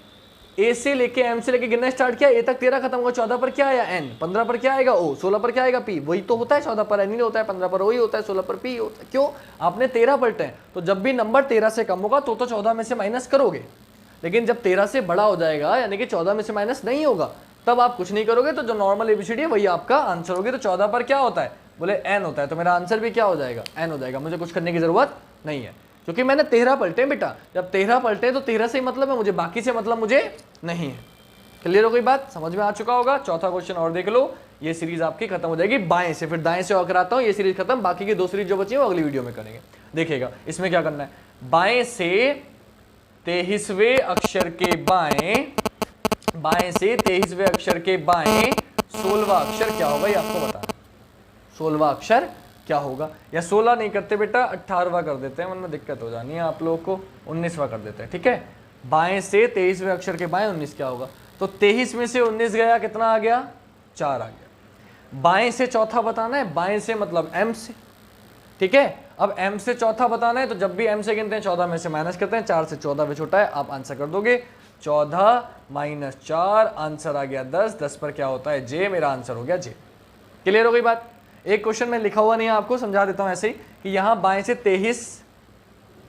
A से लेके M से लेके गिनना स्टार्ट किया, A तक 13 खत्म हुआ, 14 पर क्या आया N, 15 पर क्या आएगा O, 16 पर क्या आएगा P। वही तो होता है, 14 पर N ही होता है, 15 पर वही होता है, 16 पर P होता है। क्यों? आपने 13 पलटे हैं। तो जब भी नंबर 13 से कम होगा तो 14 में से माइनस करोगे, लेकिन जब 13 से बड़ा हो जाएगा यानी कि 14 में से माइनस नहीं होगा, तब आप कुछ नहीं करोगे। तो जो नॉर्मल ABCD है वही आपका आंसर होगी। तो 14 पर क्या होता है? बोले N होता है, तो मेरा आंसर भी क्या हो जाएगा? N हो जाएगा। मुझे कुछ करने की जरूरत नहीं है क्योंकि मैंने 13 पलटे बेटा। जब 13 पलटे तो 13 से ही मतलब है मुझे, बाकी से मतलब मुझे नहीं है। क्लियर हो गई बात? समझ में आ चुका होगा। चौथा क्वेश्चन और देख लो, ये सीरीज आपकी खत्म हो जाएगी बाएं से, फिर दाएं से और कराता हूं, ये सीरीज खत्म। बाकी की 2 सीरीज जो बची है वो अगली वीडियो में करेंगे। देखिएगा इसमें क्या करना है। बाएं से 23वें अक्षर के बाएं, बाएं से 23वें अक्षर के बाएं 16वां अक्षर क्या होगा, ये आपको बताना। 16वां अक्षर क्या होगा? या 16 नहीं करते बेटा, 18वां कर देते हैं, वरना दिक्कत हो जानी है आप लोगों को। 19वां कर देते हैं, ठीक है। बाएं से 23वें अक्षर के बाएं 19 क्या होगा? तो 23 में से 19 गया, कितना आ गया? 4 आ गया। बाएं से चौथा बताना है, बाएं से मतलब M से, ठीक है। अब M से चौथा बताना है, तो जब भी M से गिनते हैं 14 में से माइनस करते हैं, 4 से 14 भी छोटा है, आप आंसर कर दोगे। 14 - 4, आंसर आ गया 10। 10 पर क्या होता है? J। मेरा आंसर हो गया J। क्लियर हो गई बात? एक क्वेश्चन में लिखा हुआ नहीं है, आपको समझा देता हूं ऐसे ही कि यहाँ बाएं से 23,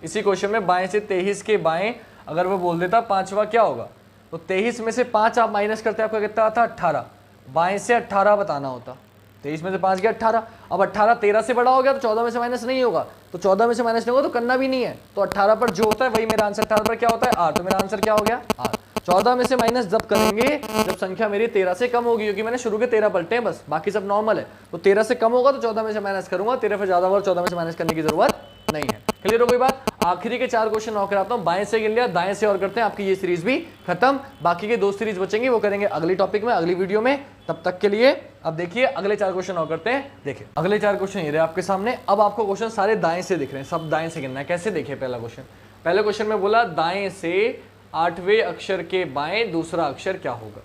इसी क्वेश्चन में बाएं से 23 के बाएं अगर वो बोल देता 5वां क्या होगा, तो 23 में से 5 आप माइनस करते आपका कितना आता? 18। बाएं से 18 बताना होता। 23 में से 5 गया 18। अब 18 13 से बड़ा हो गया तो 14 में से माइनस नहीं होगा, तो 14 में से माइनस नहीं होगा तो करना भी नहीं है। तो 18 पर जो होता है वही मेरा आंसर। 18 पर क्या होता है? R। तो मेरा आंसर क्या हो गया? R। 14 में से माइनस जब करेंगे जब संख्या मेरी 13 से कम होगी, क्योंकि मैंने शुरू के 13 पलटे हैं बस, बाकी सब नॉर्मल है। तो 13 से कम होगा तो 14 में से माइनस करूंगा। 13 पर ज्यादा होगा, 14 में से माइनस करने की जरूरत नहीं है। क्लियर हो गई बात? आखिरी के 4 क्वेश्चन और कराता हूं। बाएं से गिन लिया, दाएं से और करते हैं, आपकी ये सीरीज भी खत्म। बाकी के 2 सीरीज बचेंगी, वो करेंगे अगली टॉपिक में, अगली वीडियो में। तब तक के लिए अब देखिए अगले 4 क्वेश्चन और करते हैं। देखिए अगले 4 क्वेश्चन ये रहे आपके सामने। अब आपको क्वेश्चन सारे दाएं से दिख रहे हैं, सब दाएं से गिनना है। कैसे? देखिए पहला क्वेश्चन, पहले क्वेश्चन में बोला दाएं से 8वें अक्षर के बाएं दूसरा अक्षर क्या होगा।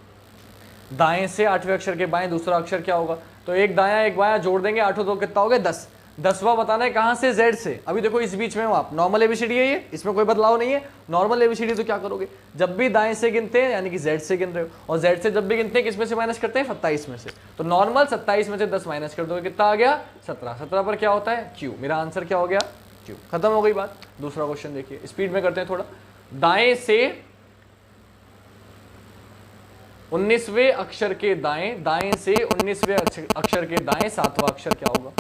दाएं से 8वें अक्षर के बाएं दूसरा अक्षर क्या होगा? तो एक दायां एक बायां जोड़ देंगे, 8 2 कितना हो गया? 10। 10वां बताना है कहां से? Z से। अभी देखो इस बीच में हो आप, नॉर्मल ABCD है ये, इसमें कोई बदलाव नहीं है। नॉर्मल ABCD तो क्या करोगे, जब भी दाएं से गिनते हैं यानी कि Z से गिन रहे हो, और Z से जब भी गिनते हैं किसमें से माइनस करते हैं? 27 में से। तो नॉर्मल 27 में से 10 माइनस कर दोगे, कितना आ गया? 17। 17 पर क्या होता है? Q। मेरा आंसर क्या हो गया? Q। खत्म हो गई बात। दूसरा क्वेश्चन देखिए, स्पीड में करते हैं थोड़ा। दाएं से 19वें अक्षर के दाएं, दाएं से 19वें अक्षर के दाएं 7वां अक्षर क्या होगा?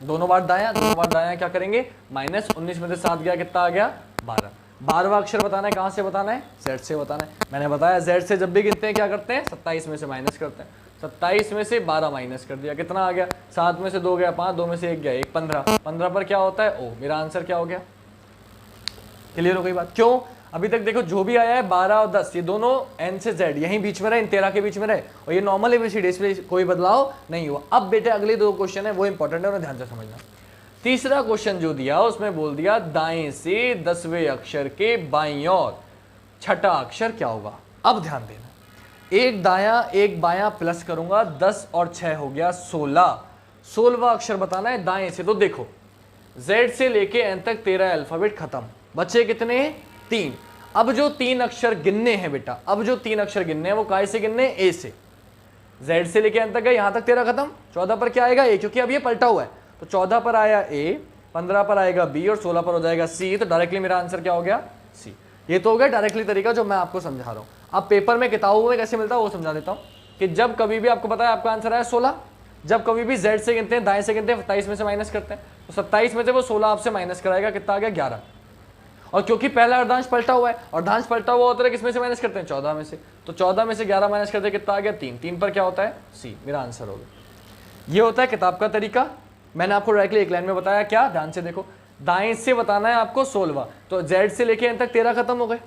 दोनों बार दायां, दोनों बार दायां क्या करेंगे? माइनस। 19 में से 7 गया, कितना आ गया? 12। 12वां अक्षर बताना है, कहां से बताना है? Z से बताना है। मैंने बताया Z से जब भी गिनते हैं क्या करते हैं? 27 में से माइनस करते हैं। 27 में से 12 माइनस कर दिया, कितना आ गया? 7 में से 2 गया 5, 2 में से 1 गया 1, 15। 15 पर क्या होता है? O। मेरा आंसर क्या हो गया? क्लियर हो गई बात? क्यों? अभी तक देखो जो भी आया है 12 और 10, ये दोनों N से Z यहीं बीच में रहे, इन 13 के बीच में रहे, और ये नॉर्मल ABCD, इसमें कोई बदलाव नहीं हुआ। अब बेटे अगले 2 क्वेश्चन है वो इंपॉर्टेंट है, उन्हें ध्यान से समझना। तीसरा क्वेश्चन जो दिया उसमें बोल दिया दाएं से 10वें अक्षर के बाईं ओर छठा अक्षर क्या होगा। अब ध्यान देना, एक दायां एक बायां प्लस करूंगा, 10 और 6 हो गया 16। 16वां अक्षर बताना है दाएं से। तो देखो Z से लेके N तक 13 अल्फाबेट खत्म, बचे कितने? 3। अब जो 3 अक्षर गिनने हैं बेटा, अब जो 3 अक्षर गिनने हैं वो काय से गिनने हैं? A से। Z से लेके n तक गए, यहां तक 13 खत्म। 14 पर क्या आएगा? A, क्योंकि अब ये पलटा हुआ है। तो 14 पर आया A, 15 पर आएगा B और 16 पर हो जाएगा C। तो डायरेक्टली मेरा आंसर क्या हो गया? C। ये तो हो गया डायरेक्टली तरीका जो मैं आपको समझा रहा हूं। अब पेपर में किताबों में कैसे मिलता है वो समझा देता हूं कि जब कभी भी आपको पता है आपका आंसर आया 16, जब कभी भी Z से गिनते हैं, दाएं से गिनते हैं, 27 में से माइनस करते हैं, तो 27 में से वो 16 आपसे माइनस कराएगा, कितना आ गया? 11। और क्योंकि पहला अर्धांश पलटा हुआ है, अर्धांश पलटा हुआ होता है किसमें से माइनस करते हैं? 14 में से। तो 14 में से 11 माइनस करते हैं, कितना आ गया? 3। 3 पर क्या होता है? C। मेरा आंसर होगा। ये होता है किताब का तरीका। मैंने आपको डायरेक्टली एक लाइन में बताया, क्या? ध्यान से देखो, दाएं से बताना है आपको 16, तो Z से लेके n तक 13 खत्म हो गए।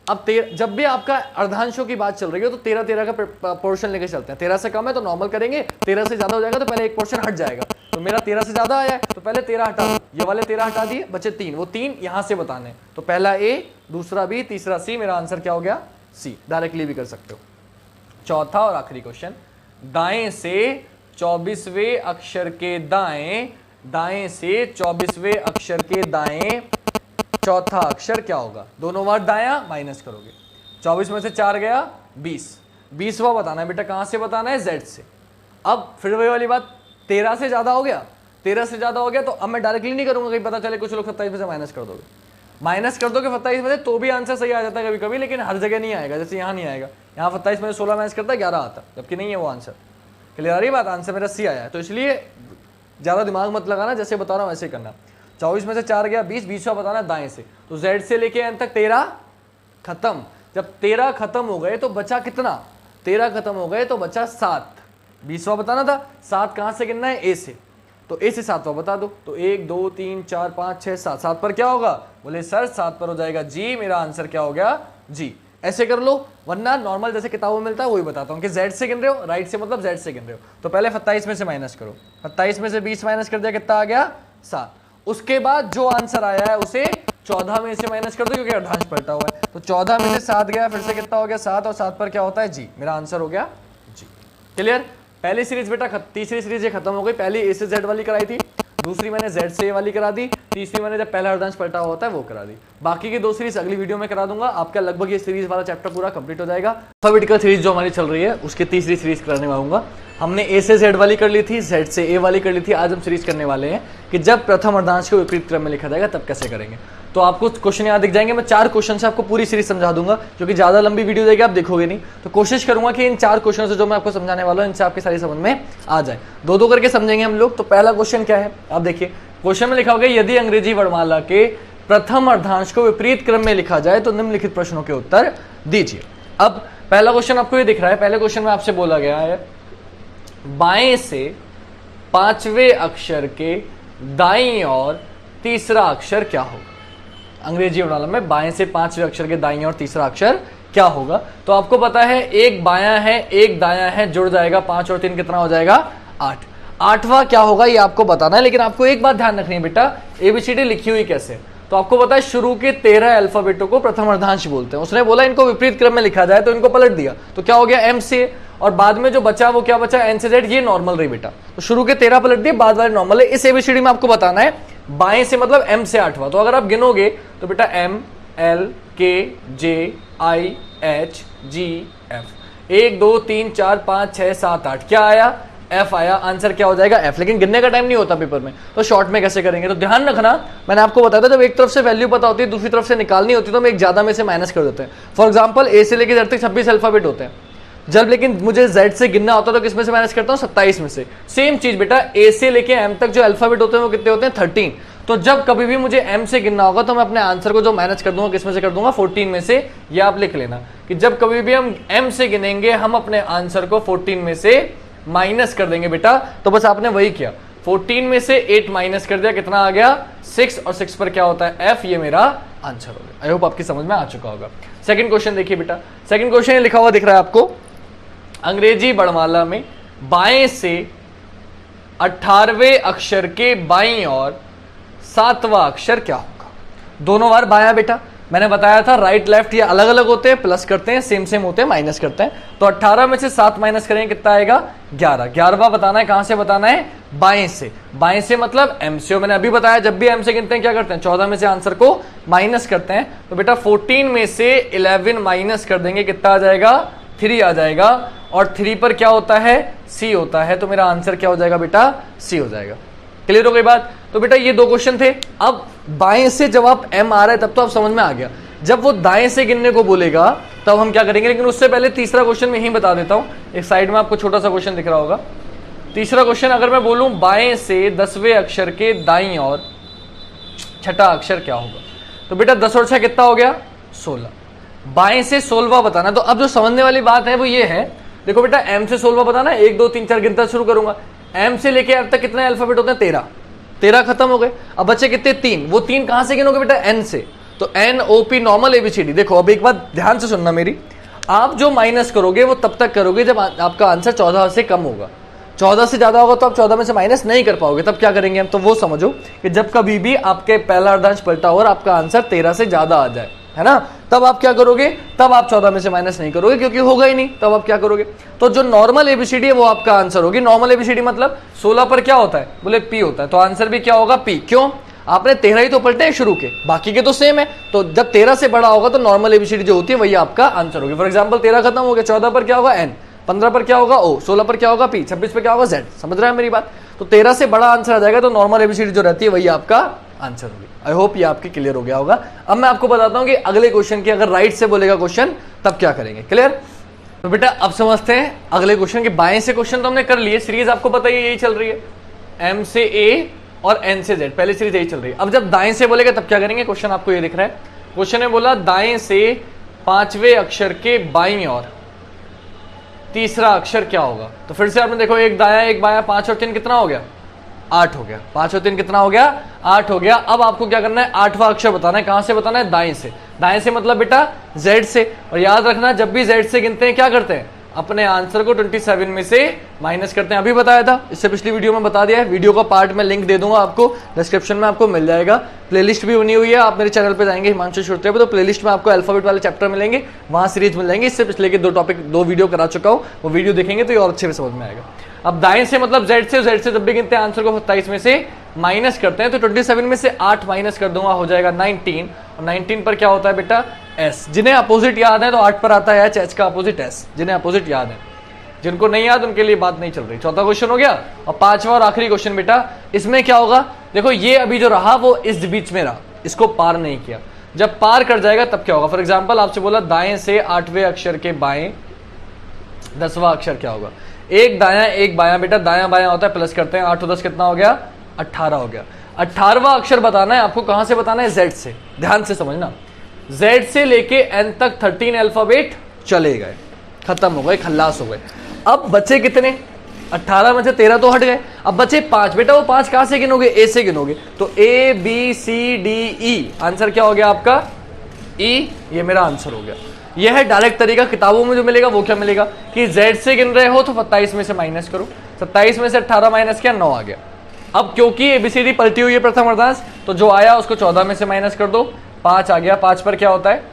अब जब भी आपका अर्धांशों की बात चल रही है तो 13 का पोर्शन लेके चलते हैं। 13 से कम है तो नॉर्मल करेंगे, 13 से ज्यादा हो जाएगा तो पहले एक पोर्शन हट जाएगा। तो मेरा 13 से ज्यादा आया है तो पहले 13 हटा दो, ये वाले 13 हटा दिए, बचे 3। वो 3 यहां से बताने, तो पहला A, दूसरा B, तीसरा C। मेरा आंसर क्या हो गया? C। डायरेक्टली भी कर सकते हो। चौथा और आखिरी क्वेश्चन, दाएं से 24वें अक्षर के दाएं, दाएं से 24वें अक्षर के दाएं चौथा अक्षर क्या होगा? दोनों बार दाया माइनस करोगे, 24 में से 4 गया 20, 20वां बताना है बेटा। कहां से बताना है? Z से। अब फिर वही वाली बात, 13 से ज्यादा हो गया, 13 से ज्यादा हो गया तो अब मैं डायरेक्टली नहीं करूंगा, कहीं पता चले कुछ लोग 27 में से माइनस कर दोगे, माइनस कर दोगे 27 में से तो भी आंसर सही आ जाता है कभी कभी, लेकिन हर जगह नहीं आएगा। जैसे यहाँ नहीं आएगा, यहाँ 27 में से 16 माइनस करता है 11 आता, जबकि नहीं है वो आंसर। क्लियर आ रही बात? आंसर मेरा C आया है। तो इसलिए ज्यादा दिमाग मत लगाना, जैसे बता रहा हूँ वैसे करना। 24 में से 4 गया 20, 20वां बताना दाएं से। तो Z से लेके n तक 13 खत्म। जब 13 खत्म हो गए तो बचा कितना? 13 खत्म हो गए तो बचा 7। 20वां बताना था, 7 कहां से गिनना है? A से। तो A से 7वां बता दो। तो 1 2 3 4 5 6 7, 7 पर क्या होगा? बोले सर 7 पर हो जाएगा G। मेरा आंसर क्या हो गया? G। ऐसे कर लो, वरना नॉर्मल जैसे किताबों में मिलता है वही बताता हूँ कि Z से गिन रहे हो, राइट से मतलब Z से गिन रहे हो। तो पहले 27 में से माइनस करो, 27 में से 20 माइनस कर दिया, कितना आ गया? 7। उसके बाद जो आंसर आया है उसे 14 में से माइनस कर दो, क्योंकि अर्धांश पलटा हुआ है। तो 14 में से 7 गया, फिर से कितना हो गया? 7, और 7 पर क्या होता है? G। मेरा आंसर हो गया G। क्लियर? पहली सीरीज बेटा तीसरी सीरीज ये खत्म हो गई। पहली A से Z वाली कराई थी, दूसरी मैंने Z से A वाली करा दी, तीसरी मैंने जब पहला अर्धांश पलटा हुआ होता है वो करा दी। बाकी की 2 सीरीज अगली वीडियो में करा दूंगा। आपका लगभग ये सीरीज वाला चैप्टर पूरा कंप्लीट हो जाएगा। अल्फाबेटिकल सीरीज जो हमारी चल रही है उसकी तीसरी सीरीज कराने वालूंगा। हमने A से Z वाली कर ली थी, Z से A वाली कर ली थी। आज हम सीरीज करने वाले हैं कि जब प्रथम अर्धांश को विपरीत क्रम में लिखा जाएगा तब कैसे करेंगे। तो आपको क्वेश्चन यहाँ दिख जाएंगे। मैं 4 क्वेश्चन से आपको पूरी सीरीज समझा दूंगा, जो कि ज्यादा लंबी वीडियो देगी, आप देखोगे नहीं। तो कोशिश करूंगा कि इन 4 क्वेश्चन से जो मैं आपको समझाने वाला हूँ इनसे आपकी सारी समझ में आ जाए। 2-2 करके समझेंगे हम लोग। तो पहला क्वेश्चन क्या है आप देखिए, क्वेश्चन में लिखा होगा यदि अंग्रेजी वर्णमाला के प्रथम अर्धांश को विपरीत क्रम में लिखा जाए तो निम्नलिखित प्रश्नों के उत्तर दीजिए। अब पहला क्वेश्चन आपको ये दिख रहा है। पहले क्वेश्चन में आपसे बोला गया है बाएं से 5वें अक्षर के दाईं ओर तीसरा अक्षर क्या होगा? अंग्रेजी वर्णमाला में बाएं से 5वें अक्षर के दाईं ओर तीसरा अक्षर क्या होगा? तो आपको पता है एक बायां है एक दायां है, जुड़ जाएगा 5 और 3 कितना हो जाएगा? 8। 8वां क्या होगा ये आपको बताना है। लेकिन आपको एक बात ध्यान रखनी है बेटा, ABCD लिखी हुई कैसे? तो आपको पता है शुरू के 13 अल्फाबेटों को प्रथम अर्धांश बोलते हैं। उसने बोला इनको विपरीत क्रम में लिखा जाए तो इनको पलट दिया, तो क्या हो गया? M से, और बाद में जो बचा वो क्या बचा? N से Z। ये नॉर्मल रही बेटा, तो शुरू के 13 पलट दिए, बाद वाले नॉर्मल है। इस ABCD में आपको बताना है बाएं से मतलब M से 8वां। तो अगर आप गिनोगे तो बेटा M L K J I H G F, 1 2 3 4 5 6 7 8, क्या आया? F आया। आंसर क्या हो जाएगा? F। लेकिन गिनने का टाइम नहीं होता पेपर में, तो शॉर्ट में कैसे करेंगे? तो ध्यान रखना, मैंने आपको बताया था जब एक तरफ से वैल्यू पता होती है दूसरी तरफ से निकालनी होती है तो हम एक ज्यादा में से माइनस कर देते हैं। फॉर एग्जाम्पल A से लेकर Z तक 26 अल्फाबेट होते हैं, जब लेकिन मुझे Z से गिनना होता है तो किसमें से माइनस करता हूँ? 27 में से। सेम चीज बेटा A से लेके M तक जो अल्फाबेट होते हैं वो कितने होते हैं? 13। तो जब कभी भी मुझे M से गिनना होगा तो मैं अपने आंसर को जो माइनस कर दूंगा किसमें से कर दूंगा? 14 में से। ये आप लिख लेना कि जब कभी भी हम M से गिनेंगे हम अपने आंसर को 14 में से माइनस कर देंगे बेटा। तो बस आपने वही किया, 14 में से 8 माइनस कर दिया, कितना आ गया? 6, और 6 पर क्या होता है? F। ये मेरा आंसर हो गया। आई होप आपकी समझ में आ चुका होगा। सेकंड क्वेश्चन देखिए बेटा, सेकंड क्वेश्चन लिखा हुआ दिख रहा है आपको, अंग्रेजी वर्णमाला में बाएं से 18वें अक्षर के बाईं ओर 7वां अक्षर क्या होगा? दोनों बार बायां बेटा, मैंने बताया था राइट लेफ्ट ये अलग अलग होते हैं, प्लस करते हैं, सेम सेम होते हैं, माइनस करते हैं। तो 18 में से 7 माइनस करेंगे, कितना आएगा? 11। 11वां बताना है, कहां से बताना है? बाएं से। बाएं से मतलब M से। मैंने अभी बताया जब भी M से गिनते हैं क्या करते हैं? 14 में से आंसर को माइनस करते हैं। तो बेटा 14 में से 11 माइनस कर देंगे, कितना आ जाएगा? 3 आ जाएगा, और 3 पर क्या होता है, C होता है, तो मेरा आंसर क्या हो जाएगा बेटा, C हो जाएगा। क्लियर हो गई बात। तो बेटा ये 2 क्वेश्चन थे। अब बाएं से जब आप M आ रहा है तब तो आप समझ में आ गया, जब वो दाएं से गिनने को बोलेगा तब हम क्या करेंगे। लेकिन उससे पहले तीसरा क्वेश्चन मैं यही बता देता हूं, एक साइड में आपको छोटा सा क्वेश्चन दिख रहा होगा। तीसरा क्वेश्चन, अगर मैं बोलूं बाएं से 10वें अक्षर के दाईं और छठा अक्षर क्या होगा, तो बेटा 10 और 6 कितना हो गया, 16। बाएं से 16वां बताना। तो अब जो समझने वाली बात है वो ये है, देखो बेटा M से 16वां बताना, 1 2 3 4 गिनता शुरू करूंगा। M से लेके अब तक कितने अल्फाबेट होते हैं, 13 खत्म हो गए। अब बच्चे कितने, 3। वो 3 कहां से गिनोगे बेटा, N से। तो NOP नॉर्मल ABCD। देखो अब एक बात ध्यान से सुनना मेरी, आप जो माइनस करोगे वो तब तक करोगे जब आपका आंसर 14 से कम होगा। 14 से ज्यादा होगा तो आप 14 में से माइनस नहीं कर पाओगे, तब क्या करेंगे हम। तो वो समझो कि जब कभी भी आपके पहला अर्धांश पलटा हो और आपका आंसर 13 से ज्यादा आ जाए, है ना, तब आप क्या करोगे, तब आप 14 में से माइनस नहीं करोगे क्योंकि होगा ही नहीं, तब आप क्या करोगे। तो जो नॉर्मल ABCD है वो आपका आंसर होगी। नॉर्मल ABCD मतलब 16 पर क्या होता है, बोले P होता है, तो आंसर भी क्या होगा, P। क्यों, आपने 13 ही तो पलटे हैं शुरू के, बाकी के तो सेम है। तो जब 13 से बड़ा होगा तो नॉर्मल ABCD जो होती है वही आपका आंसर होगी। फॉर एग्जाम्पल 13 खत्म हो गया, 14 पर क्या होगा N, 15 पर क्या होगा O, 16 पर क्या होगा P, 26 पर क्या होगा Z। समझ रहे हैं मेरी बात। तो 13 से बड़ा आंसर आ जाएगा तो नॉर्मल ABCD जो रहती है वही आपका आंसर होगी। आई होप ये आपके क्लियर हो गया होगा। अब मैं आपको बताता हूं कि अगले क्वेश्चन की अगर राइट से बोलेगा क्वेश्चन तब क्या करेंगे। क्लियर। तो बेटा अब समझते हैं अगले क्वेश्चन के। बाएं से क्वेश्चन तो हमने कर लिए, सीरीज आपको पता ही यही चल रही है, M से A और N से Z, पहली सीरीज यही चल रही है। अब जब दाएं से बोलेगा तब क्या करेंगे। क्वेश्चन आपको ये दिख रहा है, क्वेश्चन ने बोला दाएं से 5वें अक्षर के बाईं और तीसरा अक्षर क्या होगा। तो फिर से आपने देखो, एक दाया एक बाया, 5 और 3 कितना हो गया, 8 हो गया। 5 और 3 कितना हो गया, 8 हो गया। अब आपको क्या करना है, 8वां अक्षर बताना है। कहां से बताना है, दाएं से। दाएं से मतलब बेटा Z से। और याद रखना जब भी Z से गिनते हैं क्या करते हैं, अपने आंसर को 27 में से माइनस करते हैं। अभी बताया था, इससे पिछली वीडियो में बता दिया है। वीडियो का पार्ट में लिंक दे दूंगा आपको, डिस्क्रिप्शन में आपको मिल जाएगा। प्लेलिस्ट भी बनी हुई है, आप मेरे चैनल पे जाएंगे हिमांशु श्रुति पे, तो प्लेलिस्ट में आपको अल्फाबेट वाले चैप्टर मिलेंगे, वहां सीरीज मिल जाएंगे। इससे पिछले के 2 वीडियो करा चुका हूं, वो वीडियो देखेंगे तो ये और अच्छे से समझ में आएगा। अब दाएं से मतलब Z से जब भी गिनते हैं आंसर को 27 में से माइनस करते हैं, तो 27 में से 8 माइनस कर दूंगा, हो जाएगा 19। और 19 पर क्या होता है बेटा, S। जिन्हें अपोजिट याद है तो 8 पर आता है H का अपोजिट S, जिन्हें अपोजिट याद है। जिनको नहीं याद उनके लिए बात नहीं चल रही। चौथा क्वेश्चन हो गया। और 5वां और आखिरी क्वेश्चन बेटा, इसमें क्या होगा, देखो ये अभी जो रहा वो इस बीच में रहा, इसको पार नहीं किया। जब पार कर जाएगा तब क्या होगा। फॉर एग्जाम्पल आपसे बोला दाएं से 8वें अक्षर के बाएं 10वां अक्षर क्या होगा। एक दाया एक बाया, बेटा दाया बाया होता है, प्लस करते हैं, 8 और 10 कितना हो गया, 18 हो गया। 18वां अक्षर बताना है आपको, कहां से बताना है, Z से। ध्यान से समझना, Z से लेके N तक 13 अल्फाबेट चले गए, खत्म हो गए, खल्लास हो गए। अब बचे कितने, 18 में से 13 तो हट गए। अब बचे 5। बेटा वो 5 कहां से गिनोगे, A से गिनोगे। तो A B C D E, answer क्या हो गया आपका, E। ये मेरा आंसर हो गया। यह है डायरेक्ट तरीका। किताबों में जो मिलेगा वो क्या मिलेगा कि Z से गिन रहे हो तो 27 में से माइनस करो, 27 में से 18 माइनस किया, 9 आ गया। अब क्योंकि ABCD पलटी हुई है प्रथम अर्धांश, तो जो आया उसको 14 में से माइनस कर दो, 5 आ गया। 5 पर क्या होता है,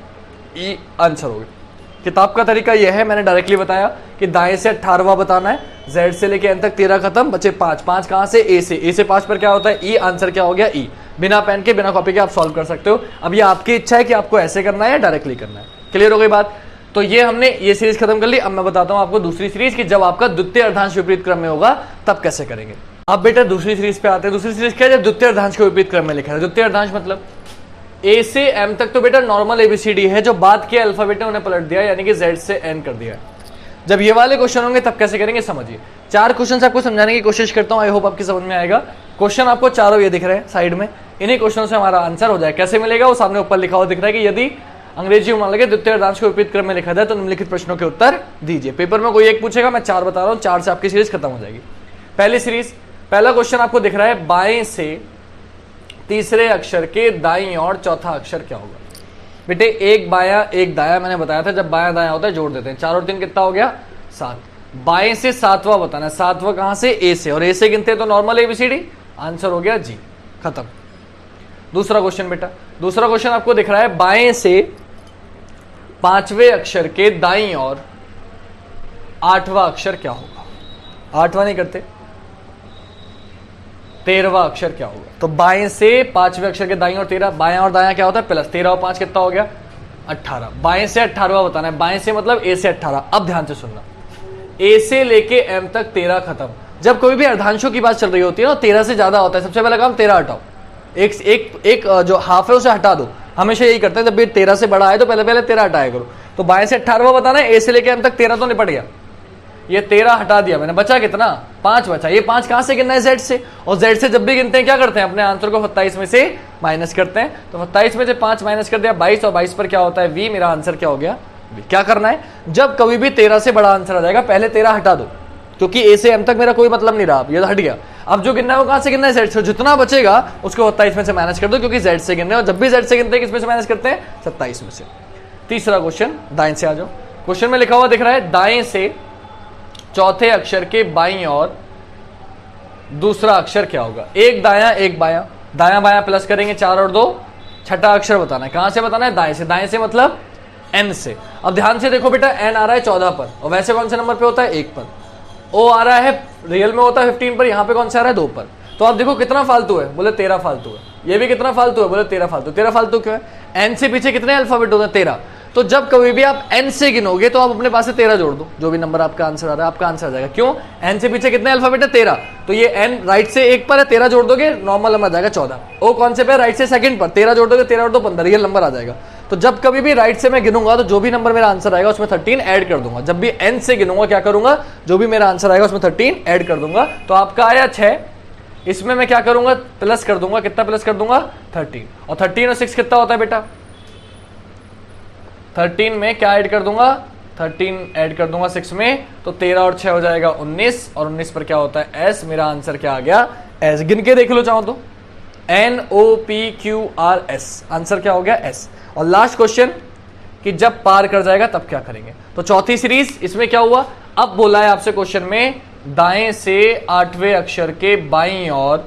E आंसर हो गया। किताब का तरीका यह है, मैंने डायरेक्टली बताया कि दाएं से 18वां बताना है, Z से लेके N तक 13 खत्म, बचे 5। 5 कहां से, A से। A से 5 पर क्या होता है, E। आंसर क्या हो गया, E। बिना पेन के बिना कॉपी के आप सॉल्व कर सकते हो। अब ये आपकी इच्छा है कि आपको ऐसे करना है या डायरेक्टली करना है। क्लियर हो गई बात। तो ये हमने ये सीरीज खत्म कर ली। अब मैं बताता हूं आपको दूसरी सीरीज की, जब आपका द्वितीय अर्धांश विपरीत क्रम में होगा तब कैसे करेंगे। अब बेटा दूसरी सीरीज पे आते हैं। दूसरी सीरीज क्या है, जब द्वितीय अर्धांश को विपरीत क्रम में लिखा है। द्वितीय अर्धांश मतलब A से M तक तो बेटा नॉर्मल ABCD है, जो बाद के अल्फाबेट ने उन्हें पलट दिया, यानी कि Z से N कर दिया। जब ये वाले क्वेश्चन होंगे तब कैसे करेंगे समझिए। 4 क्वेश्चन आपको समझाने की कोशिश करता हूं, आई होप आपकी समझ में आएगा। क्वेश्चन आपको चारों ये दिख रहे हैं साइड में, इन्हीं क्वेश्चनों से हमारा आंसर हो जाए। कैसे मिलेगा, वो सामने ऊपर लिखा हुआ दिख रहा है कि यदि अंग्रेजी में मान लगे द्वितीय अर्धांश को विपरीत क्रम में लिखा जाए तो निम्नलिखित प्रश्नों के उत्तर दीजिए। पेपर में कोई एक पूछेगा, मैं 4 बता रहा हूं, 4 से आपकी सीरीज खत्म हो जाएगी। पहली सीरीज, पहला क्वेश्चन आपको दिख रहा है, बाएं से तीसरे अक्षर के दाईं और चौथा अक्षर क्या होगा। बेटे एक बाया एक दाया, मैंने बताया था जब बाया दाया होता है जोड़ देते हैं। 4 और 3 कितना हो गया, 7। बाएं से 7वां बताना है, 7वां कहां से, A से। और A से गिनते हैं तो नॉर्मल ABCD, आंसर हो गया G, खत्म। दूसरा क्वेश्चन बेटा, दूसरा क्वेश्चन आपको दिख रहा है, बाएं से 5वें अक्षर के दाईं और 8वां अक्षर क्या होगा। 8वां नहीं करते, 13वां अक्षर क्या होगा। तो बाएं से 5वें अक्षर के दाईं और 13, बायां और दायां क्या होता है प्लस, 13 और 5 कितना हो गया, 18, बाएं से 18वां बताना है, बाएं से मतलब ए से 18। अब ध्यान से सुनना, ए से लेके एम तक 13 खत्म। जब कोई भी अर्धांशों की बात चल रही होती है ना, 13 से ज्यादा होता है, सबसे पहला काम 13 हटाओ, एक जो हाफ है उसे हटा दो। हमेशा यही करते हैं, जब भी 13 से बड़ा है तो पहले 13 हटाया करो। तो बाएं से 18वां बताना है, ए से लेके एम तक 13 तो निपट गया, ये 13 हटा दिया मैंने, बचा कितना, 5 बचा। ये 5 कहां से गिनना है, जेड से, और जेड से जब भी गिनते हैं क्या करते हैं, अपने आंसर को 27 में से माइनस करते हैं। तो 27 में से 5 माइनस कर दिया 22, और 22 पर क्या होता है वी, मेरा आंसर क्या हो गया वी। क्या करना है, जब कभी भी 13 से बड़ा आंसर आ जाएगा पहले 13 हटा दो, क्योंकि ए से एम तक मेरा कोई मतलब नहीं रहा, ये तो हट गया। अब जो गिनना है वो कहां से गिनना है, जेड से, जितना बचेगा उसको 27 में से माइनस कर दो, क्योंकि जेड से गिनना है, और जब भी जेड से गिनते हैं किसमें से माइनस करते हैं, 27 में से। तीसरा क्वेश्चन, दाएं से आ जाओ। क्वेश्चन में लिखा हुआ दिख रहा है, दाएं से चौथे अक्षर के बाईं ओर दूसरा अक्षर क्या होगा। एक दाया एक बाया, दाया बाया प्लस करेंगे 4 और 2, छठा अक्षर बताना है। कहां से बताना है, दाएं से। दाएं से मतलब एन से। अब ध्यान से देखो बेटा, एन आ रहा है 14 पर, और वैसे कौन से नंबर पे होता है, 1 पर। ओ आ रहा है रियल में होता है 15 पर, यहां पे कौन सा आ रहा है, 2 पर। तो आप देखो कितना फालतू है, बोले 13 फालतू है। ये भी कितना फालतू है, बोले 13 फालतू। 13 फालतू क्यों है, एन से पीछे कितने अल्फाबेट होते हैं, 13। तो जब कभी भी आप एन से गिनोगे तो आप अपने पास से 13 जोड़ दो, जो भी नंबर आपका आंसर आ रहा है आपका आंसर आ जाएगा। क्यों, एन से पीछे कितने अल्फाबेट है, 13। तो ये एन राइट से 1 पर है, 13 जोड़ दोगे नॉर्मल नंबर आ जाएगा 14। ओ कौन से पे, राइट से 2nd पर, 13 जोड़ दोगे, 13 और 2 15, रियल नंबर आ जाएगा। तो जब कभी भी राइट से मैं गिनूंगा तो जो भी नंबर मेरा आंसर आएगा उसमें 13 ऐड कर दूंगा। जब भी एन से गिनूंगा क्या करूंगा, जो भी मेरा आंसर आएगा उसमें 13 ऐड कर दूंगा। तो आपका आया 6, इसमें मैं क्या करूंगा, प्लस कर दूंगा। कितना प्लस कर दूंगा, 13। और 13 और 6 कितना होता है बेटा, 13 में क्या ऐड कर दूंगा, 13 ऐड कर दूंगा 6 में, तो 13 और 6 हो जाएगा 19, और 19 पर क्या होता है एस। मेरा आंसर क्या आ गया, एस। गिन के देख लो चाहो तो, NOPQRS, आंसर क्या हो गया, एस। और लास्ट क्वेश्चन कि जब पार कर जाएगा तब क्या करेंगे। तो चौथी सीरीज, इसमें क्या हुआ, अब बोला है आपसे क्वेश्चन में, दाएं से 8वें अक्षर के बाईं ओर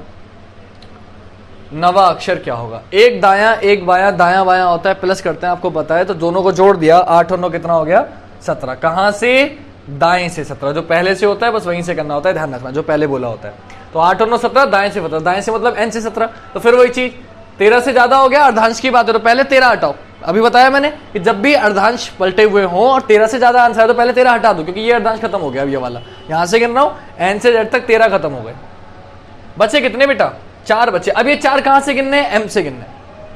9वां अक्षर क्या होगा। एक दाया एक बाया, दाया बाया होता है, प्लस करते हैं, आपको पता है। तो दोनों को जोड़ दिया, 8 और 9 कितना हो गया, 17। कहां से, दाएं से 17, जो पहले से होता है बस वहीं से करना होता है, ध्यान रखना, जो पहले बोला होता है। तो 8 और 9 17, दाएं से 17, दाएं से मतलब एन से 17। तो फिर वही चीज, 13 से ज्यादा हो गया, अर्धांश की बात है तो पहले 13 हटाओ। अभी बताया मैंने कि जब भी अर्धांश पलटे हुए हों और 13 से ज्यादा आंसर है तो पहले 13 हटा दो, क्योंकि ये अर्धांश खत्म हो गया। अब ये वाला यहां से गिन रहा हूं, एन से जेड तक 13 खत्म हो गए, बचे कितने बेटा, 4 बचे। अब ये 4 कहां से गिनने हैं, एम से गिनने।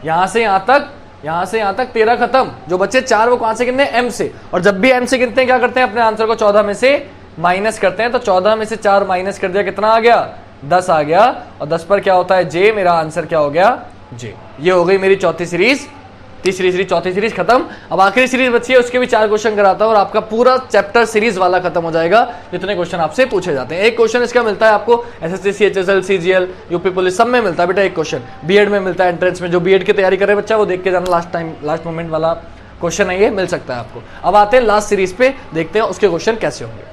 यहां से यहां तक, यहां से यहां तक 13 खत्म, जो बचे 4 वो कहां से गिनने, एम से। और जब भी एम से गिनते हैं क्या करते हैं, अपने आंसर को 14 में से माइनस करते हैं। तो 14 में से 4 माइनस कर दिया, कितना आ गया, 10 आ गया। और 10 पर क्या होता है, जे। मेरा आंसर क्या हो गया, जे। ये हो गई मेरी चौथी सीरीज, तीसरी सीरीज, चौथी सीरीज खत्म। अब आखिरी सीरीज बची है, उसके भी 4 क्वेश्चन कराता हूं और आपका पूरा चैप्टर सीरीज वाला खत्म हो जाएगा, जितने क्वेश्चन आपसे पूछे जाते हैं। एक क्वेश्चन इसका मिलता है आपको SSC, CHSL, CGL, UP police, सब में मिलता है बेटा एक क्वेश्चन। बीएड में मिलता है, एंट्रेंस में, जो बीएड की तैयारी करे बच्चा वो देख के जाना, लास्ट मोमेंट वाला क्वेश्चन है, ये मिल सकता है आपको। अब आते हैं लास्ट सीरीज पे, देखते हैं उसके क्वेश्चन कैसे होंगे।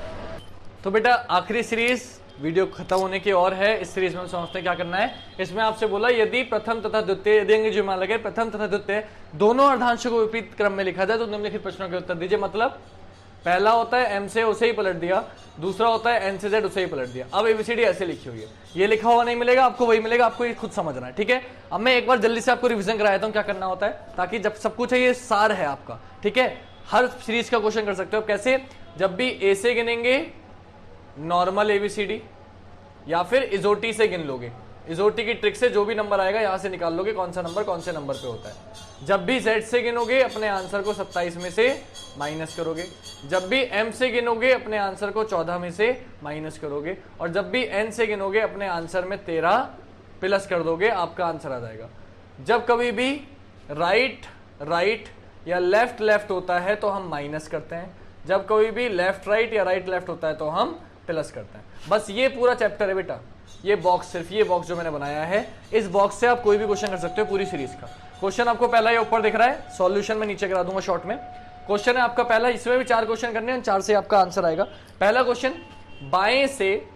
तो बेटा आखिरी सीरीज वीडियो खत्म होने की और है। इस सीरीज में हम समझते हैं क्या करना है। इसमें आपसे बोला, यदि प्रथम तथा द्वितीय, यदि अंग्रेजी में लगे प्रथम तथा द्वितीय दोनों अर्धांशों को विपरीत क्रम में लिखा जाए तो निम्नलिखित प्रश्नों के उत्तर दीजिए। मतलब पहला होता है एम से उसे ही पलट दिया, दूसरा होता है एन से जेड उसे ही पलट दिया। अब एबीसीडी ऐसे लिखी हुई है, ये लिखा हुआ नहीं मिलेगा आपको, वही मिलेगा, आपको ये खुद समझना है, ठीक है। अब मैं एक बार जल्दी से आपको रिवीजन कराया हूं क्या करना होता है, ताकि जब सब कुछ है ये सार है आपका, ठीक है। हर सीरीज का क्वेश्चन कर सकते हो। कैसे, जब भी ए से गिनेंगे नॉर्मल एबीसीडी, या फिर इजोटी से गिन लोगे। इजोटी की ट्रिक से जो भी नंबर आएगा यहां से निकाल लोगे कौन सा नंबर कौन से नंबर पे होता है। जब भी जेड से गिनोगे अपने आंसर को 27 में से माइनस करोगे। जब भी एम से गिनोगे अपने आंसर को 14 में से माइनस करोगे। और जब भी एन से गिनोगे अपने आंसर में 13 प्लस कर दोगे, आपका आंसर आ जाएगा। जब कभी भी राइट राइट या लेफ्ट लेफ्ट होता है तो हम माइनस करते हैं। जब कभी भी लेफ्ट राइट या राइट लेफ्ट होता है तो हम प्लस करते हैं। बस ये पूरा चैप्टर है बेटा। ये बॉक्स, सिर्फ ये बॉक्स जो मैंने बनाया है, इस बॉक्स से आप कोई भी क्वेश्चन कर सकते हो पूरी सीरीज का। क्वेश्चन आपको पहला ये ऊपर दिख रहा है, सॉल्यूशन में नीचे करा दूंगा शॉर्ट में। क्वेश्चन है आपका पहला, इसमें भी 4 क्वेश्चन करने हैं, 4 से आपका आंसर आएगा। पहला क्वेश्चन, बाएं से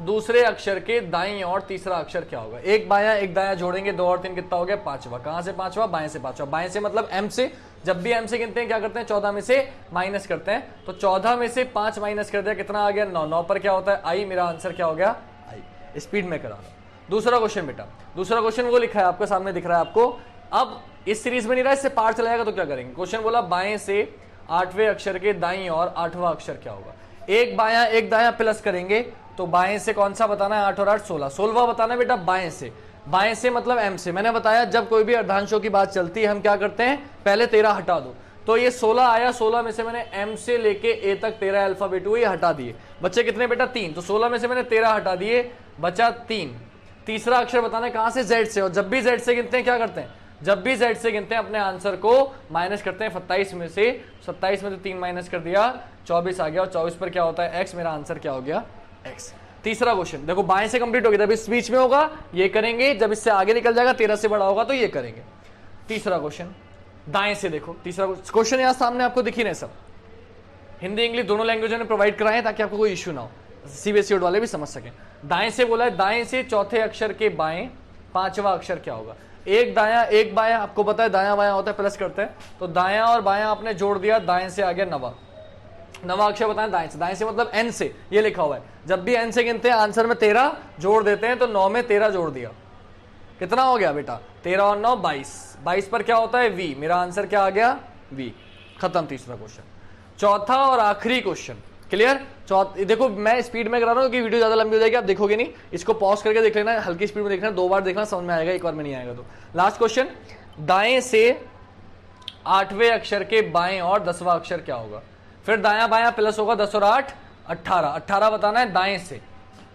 दूसरे अक्षर के दाईं और तीसरा अक्षर क्या होगा। एक बायां एक दायां जोड़ेंगे, 2 और 3 कितना हो गया, 5वां। कहां से 5वां, बाएं से 5वां। बाएं से मतलब एम से। जब भी एम से गिनते हैं क्या करते हैं, 14 में से माइनस करते हैं। तो 14 में से 5 माइनस कर दिया, कितना आ गया, 9। 9 पर क्या होता है, आई। मेरा आंसर क्या हो गया, आई। स्पीड में करा लो। दूसरा क्वेश्चन बेटा, दूसरा क्वेश्चन वो लिखा है आपके सामने दिख रहा है आपको, अब इस सीरीज में नहीं रहा, इससे पार चला जाएगा तो क्या करेंगे। क्वेश्चन बोला बाएं से 8वें अक्षर के दाईं और 8वां अक्षर क्या होगा। एक बायां एक दायां प्लस करेंगे तो बाएं से कौन सा बताना है, 8 और 8 16, 16वां बताना है बेटा बाएं से। बाएं से मतलब एम से। मैंने बताया जब कोई भी अर्धांशों की बात चलती है हम क्या करते हैं, पहले 13 हटा दो। तो ये 16 आया, 16 में से मैंने एम से लेके ए तक 13 अल्फाबेट हुए, ये हटा दिए। बच्चे कितने बेटा 3, तो 16 में से मैंने 13 हटा दिए, बचा 3। तीसरा अक्षर बताना है कहां से, जेड से। और जब भी जेड से गिनते हैं क्या करते हैं, जब भी जेड से गिनते हैं अपने आंसर को माइनस करते हैं 27 में से। 27 में से 3 माइनस कर दिया, 24 आ गया, और 24 पर क्या होता है एक्स। मेरा आंसर क्या हो गया, एक्स। तीसरा क्वेश्चन देखो बाएं से कंप्लीट हो गया, जब इस बीच में होगा ये करेंगे, जब इससे आगे निकल जाएगा 13 से बड़ा होगा तो ये करेंगे। तीसरा क्वेश्चन दाएं से देखो, तीसरा क्वेश्चन यहां सामने आपको दिख ही नहीं, सब हिंदी इंग्लिश दोनों लैंग्वेजों ने प्रोवाइड कराए हैं ताकि आपको कोई इश्यू ना हो, सीबीएसई वाले भी समझ सकें। दाएं से बोला है, दाएं से चौथे अक्षर के बाएं 5वां अक्षर क्या होगा। एक दायां एक बायां, आपको पता है दायां बायां होता है प्लस करते हैं, तो दायां और बायां आपने जोड़ दिया, दाएं से आ गया 9वां अक्षर बताएं दाएं से। दाएं से मतलब एन से, ये लिखा हुआ है। जब भी एन से गिनते हैं आंसर में 13 जोड़ देते हैं, तो 9 में 13 जोड़ दिया, कितना हो गया बेटा 13 और 9 22। 22 पर क्या होता है वी, मेरा आंसर क्या आ गया वी। खत्म तीसरा क्वेश्चन। चौथा और आखिरी क्वेश्चन क्लियर। देखो मैं स्पीड में करा रहा हूं क्योंकि वीडियो ज्यादा लंबी हो जाएगी, आप देखोगे नहीं, इसको पॉज करके देख लेना, हल्की स्पीड में देखना, 2 बार देखना समझ में आएगा, एक बार में नहीं आएगा तो। लास्ट क्वेश्चन, दाएं से 8वें अक्षर के बाएं और 10वां अक्षर क्या होगा। फिर दायां बायां प्लस होगा, 10 और 8 18। 18 बताना है दाएं से।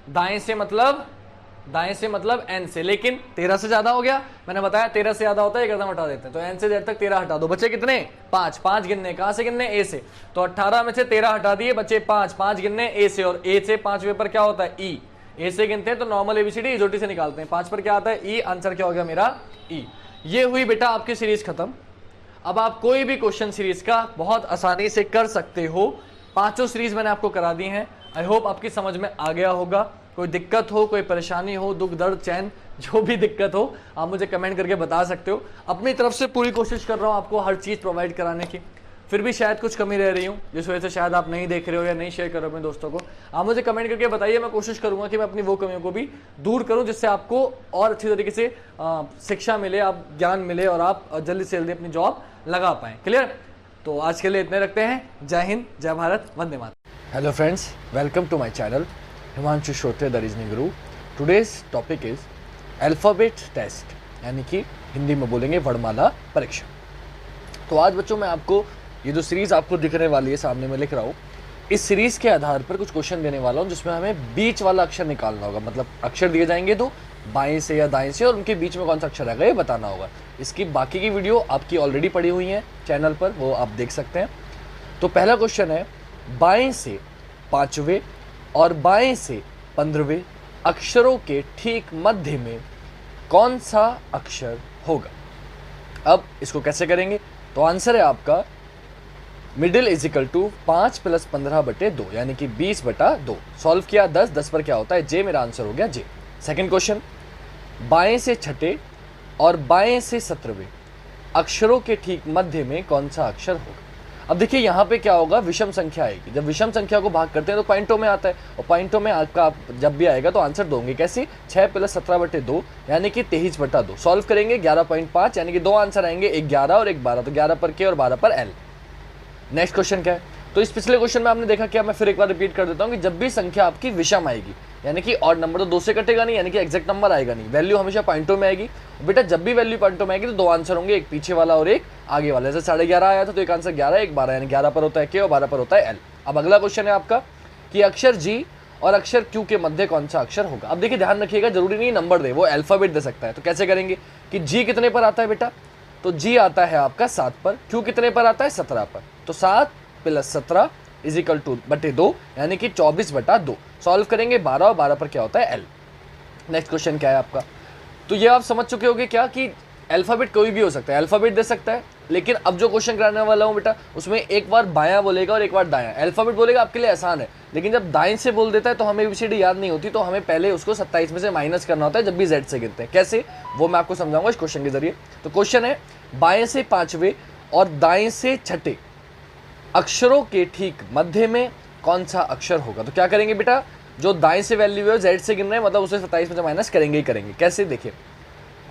दाएं से मतलब एन से, लेकिन 13 से ज्यादा हो गया, मैंने बताया 13 से ज्यादा होता है, एक कदम हटा देते हैं, तो एन से जेड तक 13 हटा दो, बचे कितने 5। 5 गिनने कहां से गिनने, ए से, तो 18 में से 13 हटा दिए, बचे 5। 5 गिनने ए से, और ए से 5वें पर क्या होता है ई। ए से गिनते हैं तो नॉर्मल एबीसीडी इजोटी से निकालते हैं, 5 पर क्या आता है ई, आंसर क्या हो गया मेरा ई। ये हुई बेटा आपकी सीरीज खत्म। अब आप कोई भी क्वेश्चन सीरीज का बहुत आसानी से कर सकते हो। 5 सीरीज मैंने आपको करा दी हैं, आई होप आपकी समझ में आ गया होगा। कोई दिक्कत हो, कोई परेशानी हो, दुख दर्द चैन जो भी दिक्कत हो आप मुझे कमेंट करके बता सकते हो। अपनी तरफ से पूरी कोशिश कर रहा हूँ आपको हर चीज़ प्रोवाइड कराने की, फिर भी शायद कुछ कमी रह रही हूँ जिस वजह से शायद आप नहीं देख रहे हो या नहीं शेयर कर रहे हो अपने दोस्तों को। आप मुझे कमेंट करके बताइए, मैं कोशिश करूंगा कि मैं अपनी वो कमियों को भी दूर करूं जिससे आपको और अच्छी तरीके से शिक्षा मिले, आप ज्ञान मिले और आप जल्दी से जल्दी अपनी जॉब लगा पाएँ। क्लियर। तो आज के लिए इतने रखते हैं। जय हिंद, जय भारत, वंदे मातरम। Hello friends, welcome to my channel Himanshu Shrotriya the reasoning guru. Today's topic is alphabet test, यानी कि हिंदी में बोलेंगे वर्णमाला परीक्षा। तो आज बच्चों मैं आपको ये जो सीरीज आपको दिखने वाली है सामने में लिख रहा हूँ, इस सीरीज के आधार पर कुछ क्वेश्चन देने वाला हूँ जिसमें हमें बीच वाला अक्षर निकालना होगा। मतलब अक्षर दिए जाएंगे तो बाएं से या दाएं से, और उनके बीच में कौन सा अक्षर आएगा ये बताना होगा। इसकी बाकी की वीडियो आपकी ऑलरेडी पड़ी हुई है चैनल पर, वो आप देख सकते हैं। तो पहला क्वेश्चन है, बाएं से 5वें और बाएं से 15वें अक्षरों के ठीक मध्य में कौन सा अक्षर होगा। अब इसको कैसे करेंगे, तो आंसर है आपका मिडिल इज इक्वल टू 5 + 15/2, यानी कि 20/2। सॉल्व किया 10, 10 पर क्या होता है जे, मेरा आंसर हो गया जे। सेकंड क्वेश्चन, बाएं से 6ठे और बाएं से 17वें अक्षरों के ठीक मध्य में कौन सा अक्षर होगा। अब देखिए यहाँ पे क्या होगा, विषम संख्या आएगी। जब विषम संख्या को भाग करते हैं तो पॉइंटों में आता है, और पॉइंटों में आपका जब भी आएगा तो आंसर दोगे कैसे, 6 + 17/2 यानी कि 23/2। सॉल्व करेंगे 11.5, यानी कि 2 आंसर आएंगे, एक 11 और एक 12, तो 11 पर के और 12 पर एल। नेक्स्ट क्वेश्चन क्या है, तो इस पिछले क्वेश्चन में आपने देखा क्या, मैं फिर एक बार रिपीट कर देता हूँ कि जब भी संख्या आपकी विषम आएगी, यानी कि और नंबर तो 2 से कटेगा नहीं, यानी कि एग्जैक्ट नंबर आएगा नहीं, वैल्यू हमेशा पॉइंटों में आएगी। बेटा जब भी वैल्यू पॉइंटों में आएगी तो 2 आंसर होंगे, एक पीछे वाला और एक आगे वाला। जैसे 11.5 आया था तो एक आंसर 11, एक 12, यानी 11 पर होता है के और 12 पर होता है एल। अब अगला क्वेश्चन है आपका कि अक्षर जी और अक्षर क्यू के मध्य कौन सा अक्षर होगा। अब देखिए ध्यान रखिएगा, जरूरी नहीं नंबर दे, वो अल्फाबेट दे सकता है। तो कैसे करेंगे कि जी कितने पर आता है बेटा, तो जी आता है आपका 7 पर, क्यू कितने पर आता है 17 पर, तो 7 + 17 = 2, यानी कि 24/2। सॉल्व करेंगे 12 और 12 पर क्या होता है एल। नेक्स्ट क्वेश्चन क्या है आपका, तो ये आप समझ चुके होंगे क्या कि अल्फाबेट कोई भी हो सकता है, अल्फाबेट दे सकता है। लेकिन अब जो क्वेश्चन कराने वाला हूँ बेटा, उसमें एक बार बायां बोलेगा और एक बार दायां। अल्फाबेट बोलेगा आपके लिए आसान है, लेकिन जब दाएं से बोल देता है तो हमें एबीसीडी याद नहीं होती, तो हमें पहले उसको 27 में से माइनस करना होता है जब भी जेड से गिनते हैं। कैसे, वो मैं आपको समझाऊंगा इस क्वेश्चन के जरिए। तो क्वेश्चन है, बाएं से 5वें और दाएं से 6ठे अक्षरों के ठीक मध्य में कौन सा अक्षर होगा। तो क्या करेंगे बेटा, जो दाएं से वैल्यू है जेड से गिन रहे हैं, मतलब उसे 27 में से माइनस करेंगे ही करेंगे। कैसे, देखिए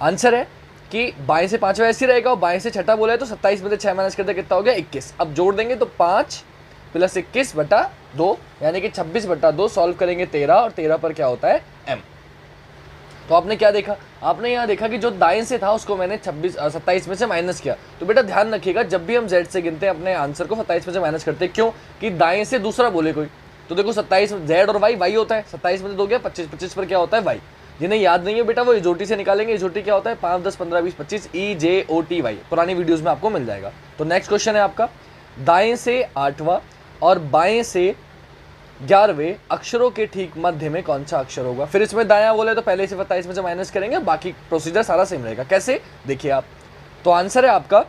आंसर है कि बाएं से पांचवा ऐसे ही रहेगा और बाएं से छठा बोला है तो 27 में से 6 माइनस करते कितना हो गया 21। अब जोड़ देंगे तो 5 + 21/2 यानी कि 26/2 सॉल्व करेंगे 13 और 13 पर क्या होता है m। तो आपने क्या देखा, आपने यहाँ देखा कि जो दाएं से था उसको मैंने 27 में से माइनस किया। तो बेटा ध्यान रखिएगा जब भी हम z से गिनते हैं अपने आंसर को 27 में से माइनस करते हैं, क्यों कि दाएं से दूसरा बोले कोई। तो देखो 27 z और y होता है, 27 में से 2 गया 25, 25 पर क्या होता है y। जिन्हें याद नहीं है बेटा वो इजोटी से निकालेंगे। इजोटी क्या होता है 5, 10, 15, 20, 25 EJOTY, पुरानी वीडियोस में आपको मिल जाएगा। तो नेक्स्ट क्वेश्चन है आपका, दाएं से 8वां और बाएं से 11वें अक्षरों के ठीक मध्य में कौन सा अक्षर होगा। फिर इसमें दायां बोले तो पहले से 27 में से माइनस करेंगे, बाकी प्रोसीजर सारा सेम रहेगा। कैसे देखिए आप, तो आंसर है आपका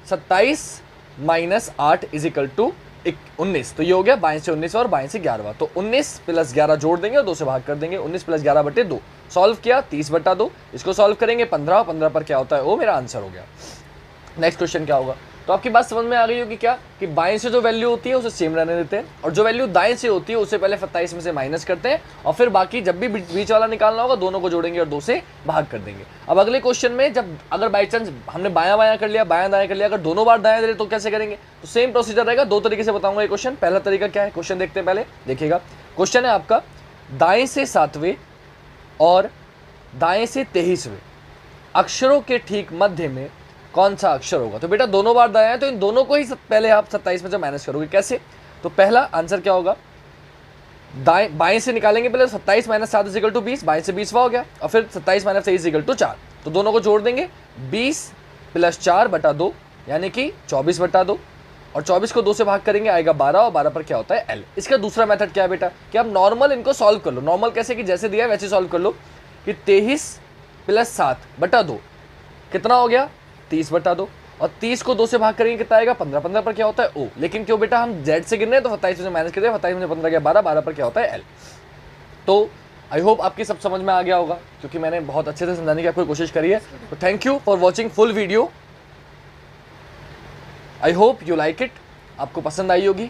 27 - 8 = 19। तो ये हो गया बाएं से 19 और बाएं से 11वां। तो 19 + 11 जोड़ देंगे और 2 से भाग कर देंगे। 19 + 11/2 सॉल्व किया 30/2। इसको सॉल्व करेंगे 15 और 15 पर क्या होता है वो मेरा आंसर हो गया। नेक्स्ट क्वेश्चन क्या होगा, तो आपकी बात समझ में आ गई होगी क्या कि बाएं से जो वैल्यू होती है उसे सेम रहने देते हैं और जो वैल्यू दाएं से होती है उसे पहले 27 में से माइनस करते हैं और फिर बाकी जब भी बीच वाला निकालना होगा दोनों को जोड़ेंगे और 2 से भाग कर देंगे। अब अगले क्वेश्चन में जब अगर बाई चांस हमने बायां बायां कर लिया, बायां दायां कर लिया, अगर दोनों बार दायां दे रहे तो कैसे करेंगे, तो सेम प्रोसीजर रहेगा। 2 तरीके से बताऊंगा ये क्वेश्चन। पहला तरीका क्या है, क्वेश्चन देखते हैं पहले, देखिएगा। क्वेश्चन है आपका, दाएं से 7वें और दाएं से 23वें अक्षरों के ठीक मध्य में कौन सा अक्षर होगा। तो बेटा दोनों बार दायां है तो इन दोनों को ही पहले आप 27 में से माइनस करोगे। कैसे, तो पहला आंसर क्या होगा, बाएं से निकालेंगे पहले 27 - 7 = 20, बाएं से 20वां हो गया और फिर 27 - 23 = 4। तो दोनों को जोड़ देंगे 20 + 4/2 यानी कि 24/2 और 24 को 2 से भाग करेंगे आएगा 12 और 12 पर क्या होता है L। इसका दूसरा मेथड क्या है बेटा कि आप नॉर्मल इनको सॉल्व कर लो। नॉर्मल कैसे कि जैसे दिया है वैसे सॉल्व कर लो कि 23 + 7/2 कितना हो गया 30/2 और 30 को 2 से भाग करेंगे कितना आएगा 15, 15 पर क्या होता है O। लेकिन क्यों बेटा हम Z से गिन रहे हैं तो 27 में से माइनस करते हैं, 27 में से 15 गया 12, 12 पर क्या होता है L। तो आई होप आपकी सब समझ में आ गया होगा क्योंकि मैंने बहुत अच्छे से समझाने की आपको कोशिश करी है। तो thank you for watching full video. I hope you like it, आपको पसंद आई होगी।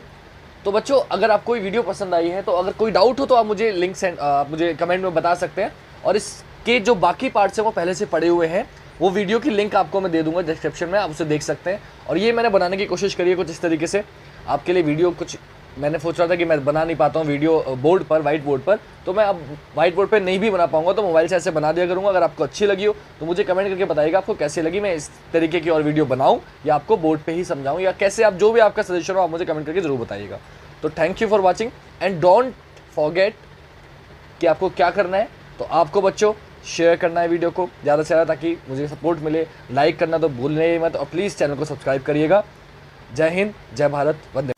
तो बच्चों अगर आपको ये वीडियो पसंद आई है तो अगर कोई डाउट हो तो आप मुझे लिंक सेंड आप मुझे कमेंट में बता सकते हैं और इसके जो बाकी पार्ट्स हैं वो पहले से पड़े हुए हैं, वो वीडियो की लिंक आपको मैं दे दूंगा डिस्क्रिप्शन में, आप उसे देख सकते हैं। और ये मैंने बनाने की कोशिश करी है कुछ इस तरीके से आपके लिए वीडियो। कुछ मैंने सोच रहा था कि मैं बना नहीं पाता हूँ वीडियो बोर्ड पर, वाइट बोर्ड पर, तो मैं अब वाइट बोर्ड पर नहीं भी बना पाऊंगा तो मोबाइल से ऐसे बना दिया करूँगा। अगर आपको अच्छी लगी हो तो मुझे कमेंट करके बताइएगा आपको कैसी लगी, मैं इस तरीके की और वीडियो बनाऊँ या आपको बोर्ड पर ही समझाऊँ या कैसे, आप जो भी आपका सजेशन हो आप मुझे कमेंट करके जरूर बताइएगा। तो thank you for watching and don't forget कि आपको क्या करना है। तो आपको बच्चों शेयर करना है वीडियो को ज़्यादा से ज़्यादा ताकि मुझे सपोर्ट मिले, लाइक करना तो भूलने मत और प्लीज़ चैनल को सब्सक्राइब करिएगा। जय हिंद, जय भारत, वंदे।